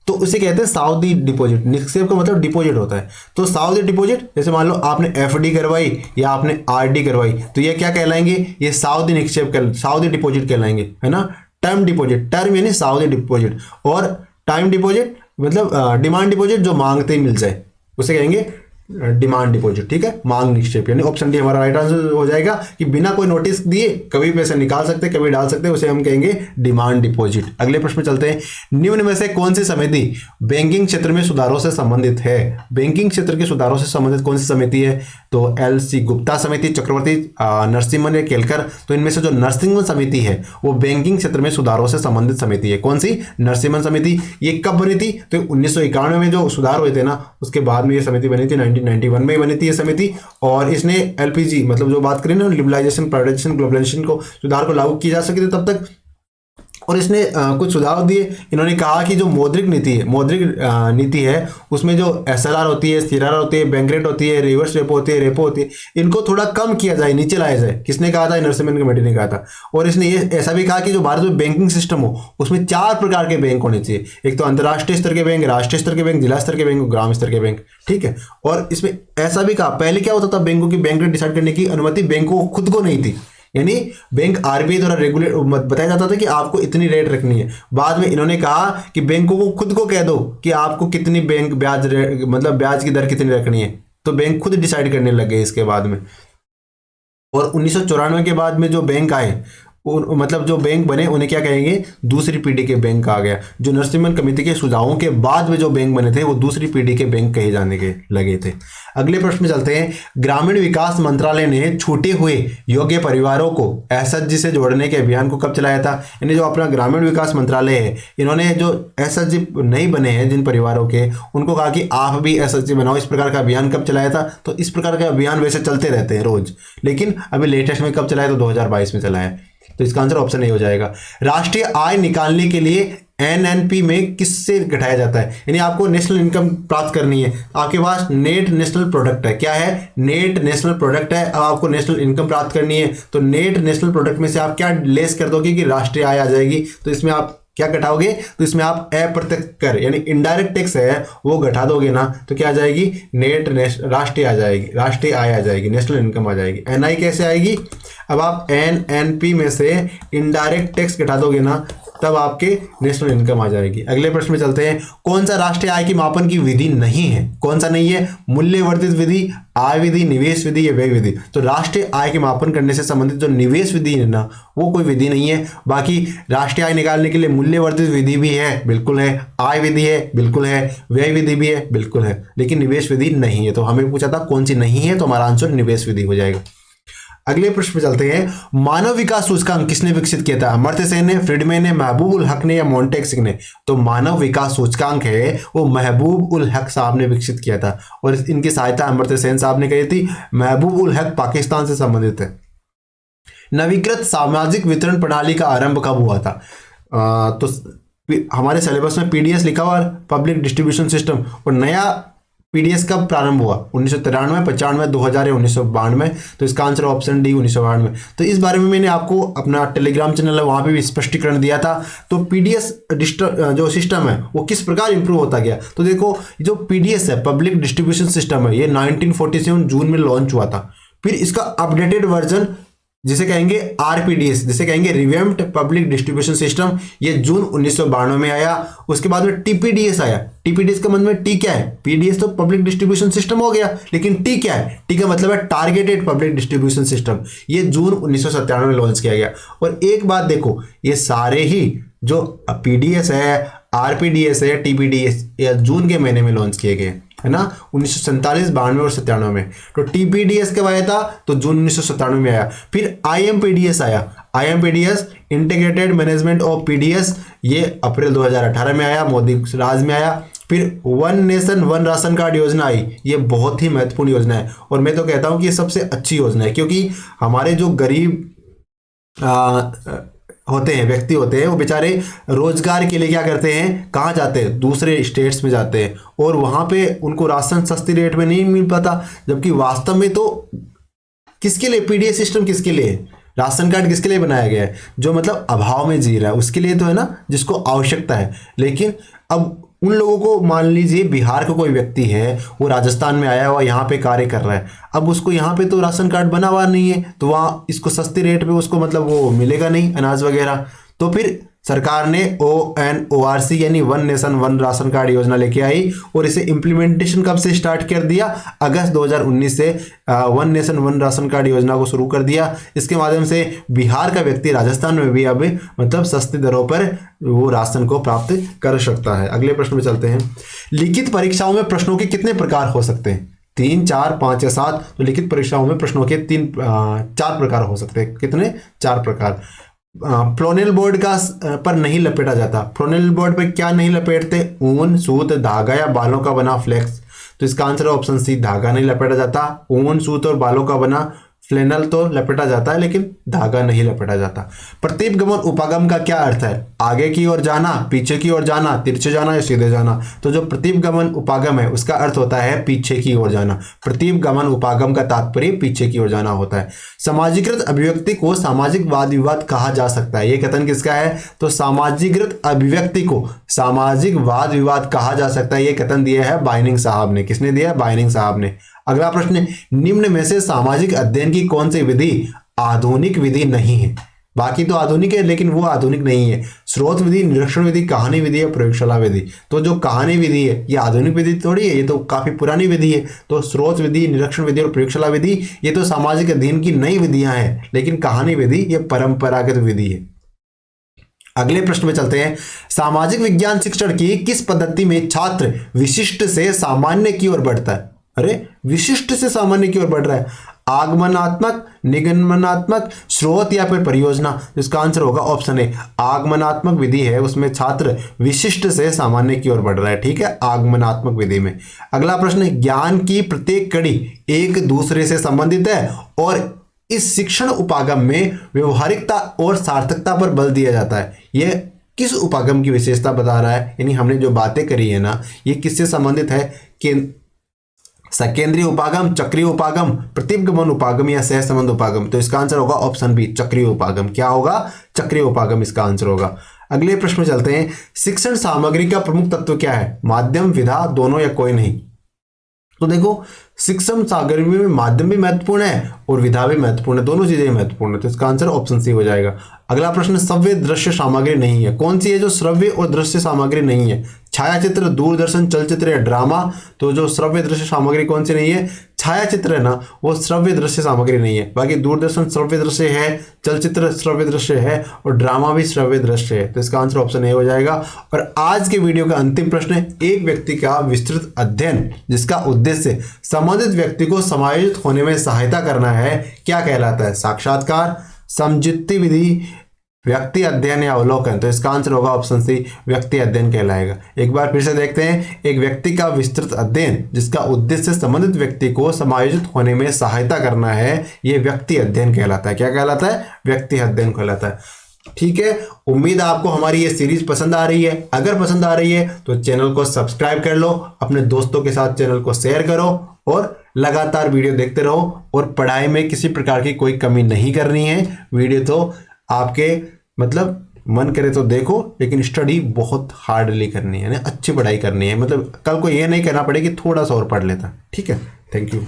तो उसे कहते हैं सावधि डिपॉजिट। निक्षेप का मतलब डिपॉजिट होता है। तो सावधि डिपॉजिट, जैसे मान लो आपने एफडी करवाई या आपने आरडी करवाई, तो ये क्या कहलाएंगे? ये सावधि निक्षेप, सावधि डिपॉजिट कहलाएंगे, है ना। टर्म डिपॉजिट, टर्म यानी सावधि डिपॉजिट, और टाइम डिपॉजिट मतलब डिमांड डिपॉजिट जो मांगते ही मिल जाए, उसे कहेंगे डिमांड डिपॉजिट, ठीक है, मांग निक्षेप। यानी ऑप्शन डी हमारा राइट आंसर हो जाएगा कि बिना कोई नोटिस दिए कभी पैसे निकाल सकते, कभी डाल सकते, उसे हम कहेंगे डिमांड डिपॉजिट। अगले प्रश्न में चलते हैं। निम्न में से कौन सी समिति बैंकिंग क्षेत्र में सुधारों से संबंधित है? बैंकिंग क्षेत्र के सुधारों से संबंधित कौन सी समिति है? तो एल.सी. गुप्ता समिति, चक्रवर्ती नरसिम्हन या केलकर। तो इनमें से जो नरसिम्हन समिति है वो बैंकिंग क्षेत्र में सुधारों से संबंधित समिति है। कौन सी? नरसिम्हन समिति। ये कब बनी थी? तो 1991 में जो सुधार हुए थे ना, उसके बाद में ये समिति बनी थी। 1991 में बनी थी ये समिति, और इसने एलपीजी मतलब जो बात करें ना लिबरलाइजेशन, प्राइवेटाइजेशन, ग्लोबलाइजेशन को सुधार को लागू किए जा सके थे तब तक, और इसने कुछ सुझाव दिए। इन्होंने कहा कि जो मौद्रिक नीति है उसमें जो एसएलआर होती है, सीआरआर होती है, बैंक रेट होती है, रिवर्स रेपो होती है, रेपो होती है, इनको थोड़ा कम किया जाए, नीचे लाया जाए। किसने कहा था? नरसिम्हन कमेटी ने कहा था। और इसने ये ऐसा भी कहा कि जो भारत में बैंकिंग सिस्टम हो उसमें 4 प्रकार के बैंक होने चाहिए। एक तो अंतर्राष्ट्रीय स्तर के बैंक, राष्ट्रीय स्तर के बैंक, जिला स्तर के बैंक, ग्राम स्तर के बैंक, ठीक है। और इसमें ऐसा भी कहा, पहले क्या होता था, बैंकों की बैंक रेट डिसाइड करने की अनुमति बैंकों को खुद को नहीं थी, यानी बैंक आरबीआई द्वारा रेगुलेट बताया जाता था कि आपको इतनी रेट रखनी है। बाद में इन्होंने कहा कि बैंकों को खुद को कह दो कि आपको कितनी बैंक ब्याज मतलब ब्याज की दर कितनी रखनी है, तो बैंक खुद डिसाइड करने लग गए इसके बाद में। और 1994 के बाद में जो बैंक आए, मतलब जो बैंक बने उन्हें क्या कहेंगे? दूसरी पीढ़ी के बैंक कहा गया। जो नरसिम्हन कमेटी के सुझावों के बाद में जो बैंक बने थे वो दूसरी पीढ़ी के बैंक कहे जाने के लगे थे। अगले प्रश्न में चलते हैं। ग्रामीण विकास मंत्रालय ने छूटे हुए योग्य परिवारों को एसएचजी से जोड़ने के अभियान को कब चलाया था? यानी जो अपना ग्रामीण विकास मंत्रालय है, इन्होंने जो एसएचजी नहीं बने हैं जिन परिवारों के, उनको कहा कि आप भी एसएचजी बनाओ। इस प्रकार का अभियान कब चलाया था? तो इस प्रकार का अभियान वैसे चलते रहते हैं रोज, लेकिन अभी लेटेस्ट में कब चलाया? तो 2022 में चलाया। तो इसका आंसर ऑप्शन ए हो जाएगा। राष्ट्रीय आय निकालने के लिए एनएनपी में किससे घटाया जाता है? यानी आपको नेशनल इनकम प्राप्त करनी है, आपके पास नेट नेशनल प्रोडक्ट है। क्या है? नेट नेशनल प्रोडक्ट है। अब आपको नेशनल इनकम प्राप्त करनी है, तो नेट नेशनल प्रोडक्ट में से आप क्या लेस कर दोगे कि राष्ट्रीय आय आ जाएगी। तो इसमें आप क्या घटाओगे, तो इसमें आप अप्रत्यक्ष कर यानी इनडायरेक्ट टैक्स है वो घटा दोगे ना, तो क्या आ जाएगी, नेट राष्ट्रीय आ जाएगी, राष्ट्रीय आय आ जाएगी, नेशनल इनकम आ जाएगी। एनआई कैसे आएगी, अब आप एनएनपी में से इनडायरेक्ट टैक्स घटा दोगे ना, तब आपके नेशनल इनकम आ जाएगी। अगले प्रश्न में चलते हैं, कौन सा राष्ट्रीय आय की मापन की विधि नहीं है, कौन सा नहीं है, मूल्य वर्धित विधि, आय विधि, निवेश विधि या व्यय विधि। तो राष्ट्रीय आय के मापन करने से संबंधित जो निवेश विधि है ना, वो कोई विधि नहीं है। बाकी राष्ट्रीय आय निकालने के लिए मूल्य वर्धित विधि भी है, बिल्कुल है, आय विधि है, बिल्कुल है, व्यय विधि भी है, बिल्कुल है, लेकिन निवेश विधि नहीं है। तो हमें पूछा था कौन सी नहीं है, तो हमारा आंसर निवेश विधि हो जाएगा। अगले प्रश्न पे चलते हैं, मानव विकास सूचकांक किसने विकसित किया था, अमर्त्य सेन ने, फ्रीडमैन ने, महबूब उल हक ने या मोंटेस्क्यू ने। तो मानव विकास सूचकांक है वो महबूब उल हक साहब ने विकसित किया था और इनकी सहायता अमर्त्य सेन साहब ने करी थी। महबूब उल हक पाकिस्तान से संबंधित है। नवीकृत सामाजिक वितरण प्रणाली का आरंभ कब हुआ था, तो हमारे सिलेबस में पीडीएस लिखा हुआ पब्लिक डिस्ट्रीब्यूशन सिस्टम, और नया पीडीएस कब प्रारंभ हुआ, 1993, 95, 2000 या 1992। तो इसका आंसर ऑप्शन डी 1992। तो इस बारे में मैंने आपको अपना टेलीग्राम चैनल है वहाँ पे भी स्पष्टीकरण दिया था। तो पीडीएस जो सिस्टम है वो किस प्रकार इंप्रूव होता गया, तो देखो जो पीडीएस है पब्लिक डिस्ट्रीब्यूशन सिस्टम है, ये 1947 जून में लॉन्च हुआ था। फिर इसका अपडेटेड वर्जन जिसे कहेंगे आरपीडीएस, जिसे कहेंगे रिवैम्प्ड पब्लिक डिस्ट्रीब्यूशन सिस्टम, ये जून 1992 में आया। उसके बाद में टीपीडीएस आया। टीपीडीएस का मतलब टी क्या है, पीडीएस तो पब्लिक डिस्ट्रीब्यूशन सिस्टम हो गया, लेकिन टी क्या है, टी का मतलब है टारगेटेड पब्लिक डिस्ट्रीब्यूशन सिस्टम। ये जून 1997 में लॉन्च किया गया। और एक बात देखो, ये सारे ही जो पीडीएस है, आरपीडीएस है, टीपीडीएस, ये जून के महीने में लॉन्च किए गए है ना, 1947, 92 और 97 में। तो टीपीडीएस कब आया था, तो जून 1997 में आया। फिर आईएमपीडीएस आया, आईएमपीडीएस इंटीग्रेटेड मैनेजमेंट ऑफ पीडीएस, ये अप्रैल 2018 में आया, मोदी राज में आया। फिर one nation one ration card योजना आई, ये बहुत ही महत्वपूर्ण योजना है और मैं तो कहता हूं कि ये सबसे अच्छी योजना है, क्योंकि हमारे जो गरीब होते हैं, व्यक्ति होते हैं, वो बेचारे रोजगार के लिए क्या करते हैं, कहाँ जाते हैं, दूसरे स्टेट्स में जाते हैं और वहाँ पे उनको राशन सस्ती रेट में नहीं मिल पाता। जबकि वास्तव में तो किसके लिए पीडीएस सिस्टम, किसके लिए, राशन कार्ड किसके लिए बनाया गया है, जो मतलब अभाव में जी रहा है उसके लिए तो है ना, जिसको आवश्यकता है। लेकिन अब उन लोगों को, मान लीजिए बिहार का कोई व्यक्ति है, वो राजस्थान में आया हुआ यहाँ पे कार्य कर रहा है, अब उसको यहाँ पे तो राशन कार्ड बना हुआ नहीं है, तो वहाँ इसको सस्ती रेट पे उसको मतलब वो मिलेगा नहीं अनाज वगैरह। तो फिर सरकार ने ONORC यानी one nation one ration card योजना लेके आई और इसे इम्प्लीमेंटेशन कब से स्टार्ट कर दिया, अगस्त 2019 से one nation one ration card योजना को शुरू कर दिया। इसके माध्यम से बिहार का व्यक्ति राजस्थान में भी अब मतलब सस्ती दरों पर वो राशन को प्राप्त कर सकता है। अगले प्रश्न में चलते हैं, लिखित परीक्षाओं में प्रश्नों के कितने प्रकार हो सकते हैं, 3, 4, 5 या 7। तो लिखित परीक्षाओं में प्रश्नों के 4 प्रकार हो सकते हैं। कितने, 4 प्रकार। फ्लोनेल बोर्ड का पर नहीं लपेटा जाता, फ्लोनेल बोर्ड पर क्या नहीं लपेटते, ऊन, सूत, धागा या बालों का बना फ्लेक्स। तो इसका आंसर है ऑप्शन सी, धागा नहीं लपेटा जाता। ऊन, सूत और बालों का बना फ्लेनल तो लपेटा जाता है, लेकिन धागा नहीं लपेटा जाता। प्रतीप गमन उपागम का क्या अर्थ है, आगे की ओर जाना, पीछे की ओर जाना, तिरछे जाना या सीधे जाना। तो जो प्रतीप गमन उपागम है उसका अर्थ होता है पीछे की ओर जाना। प्रतीप गमन उपागम का तात्पर्य पीछे की ओर जाना होता है। सामाजिकृत अभिव्यक्ति को सामाजिक वाद विवाद कहा जा सकता है, ये कथन किसका है, तो सामाजिकृत अभिव्यक्ति को सामाजिक वाद विवाद कहा जा सकता है, ये कथन दिया है बाइनिंग साहब ने। किसने दिया, बाइनिंग साहब ने। अगला प्रश्न, निम्न में से सामाजिक अध्ययन की कौन सी विधि आधुनिक विधि नहीं है। बाकी तो आधुनिक है लेकिन वो आधुनिक नहीं है। स्रोत विधि, निरीक्षण विधि, कहानी विधि या प्रयोगशाला विधि। तो जो कहानी विधि है ये आधुनिक विधि थोड़ी है, ये तो काफी पुरानी विधि है। तो स्रोत विधि, निरीक्षण विधि और प्रयोगशाला विधि ये तो सामाजिक अध्ययन की नई विधियां हैं, लेकिन कहानी विधि ये परंपरागत विधि है। अगले प्रश्न में चलते हैं, सामाजिक विज्ञान शिक्षण की किस पद्धति में छात्र विशिष्ट से सामान्य की ओर बढ़ता है। अरे विशिष्ट से सामान्य की ओर बढ़ रहा है, आगमनात्मक, निगमनात्मक, स्रोत या फिर परियोजना। इसका आंसर होगा ऑप्शन ए, आगमनात्मक विधि है उसमें छात्र विशिष्ट से सामान्य की ओर बढ़ रहा है। ठीक है, आगमनात्मक विधि में। अगला प्रश्न, ज्ञान की प्रत्येक कड़ी एक दूसरे से संबंधित है और इस शिक्षण उपागम में व्यवहारिकता और सार्थकता पर बल दिया जाता है। यह किस उपागम की विशेषता बता रहा है, यानी हमने जो बातें करी है ना, ये किससे संबंधित है, कि सकेंद्रीय उपागम, चक्रीय उपागम, प्रतीप गमन उपागम या सहसंबंध उपागम। तो इसका आंसर होगा ऑप्शन बी, चक्रीय उपागम। क्या होगा, चक्रीय उपागम इसका आंसर होगा। अगले प्रश्न में चलते हैं। शिक्षण सामग्री का प्रमुख तत्व क्या है? माध्यम, विधा, दोनों या कोई नहीं? तो देखो, शिक्षण सामग्री में माध्यम भी महत्वपूर्ण है और विधा भी महत्वपूर्ण है, दोनों चीजें महत्वपूर्ण है, तो इसका आंसर ऑप्शन सी हो जाएगा। अगला प्रश्न, श्रव्य दृश्य सामग्री नहीं है, कौन सी है जो श्रव्य और दृश्य सामग्री नहीं है? छायाचित्र, दूरदर्शन, चलचित्र या ड्रामा? तो जो श्रव्य दृश्य सामग्री कौन सी नहीं है? छायाचित्र है ना, वो श्रव्य दृश्य सामग्री नहीं है। बाकी दूरदर्शन श्रव्य दृश्य है, चलचित्र श्रव्य दृश्य है और ड्रामा भी श्रव्य दृश्य है, तो इसका आंसर ऑप्शन ए हो जाएगा। और आज के वीडियो का अंतिम प्रश्न है, एक व्यक्ति का विस्तृत अध्ययन जिसका उद्देश्य संबंधित व्यक्ति को समायोजित होने में सहायता करना है, क्या कहलाता है? साक्षात्कार, समझुती विधि, व्यक्ति अध्ययन या अवलोकन? तो इसका आंसर होगा ऑप्शन सी, व्यक्ति अध्ययन कहलाएगा। एक बार फिर से देखते हैं, एक व्यक्ति का विस्तृत अध्ययन जिसका उद्देश्य संबंधित व्यक्ति को समायोजित होने में सहायता करना है, यह व्यक्ति अध्ययन कहलाता है। क्या कहलाता है? व्यक्ति अध्ययन कहलाता है। ठीक है, उम्मीद आपको हमारी ये सीरीज पसंद आ रही है। अगर पसंद आ रही है तो चैनल को सब्सक्राइब कर लो, अपने दोस्तों के साथ चैनल को शेयर करो और लगातार वीडियो देखते रहो। और पढ़ाई में किसी प्रकार की कोई कमी नहीं करनी है। वीडियो तो आपके मतलब मन करे तो देखो, लेकिन स्टडी बहुत हार्डली करनी है, अच्छी पढ़ाई करनी है। मतलब कल को ये नहीं कहना पड़े कि थोड़ा सा और पढ़ लेता। ठीक है, थैंक यू।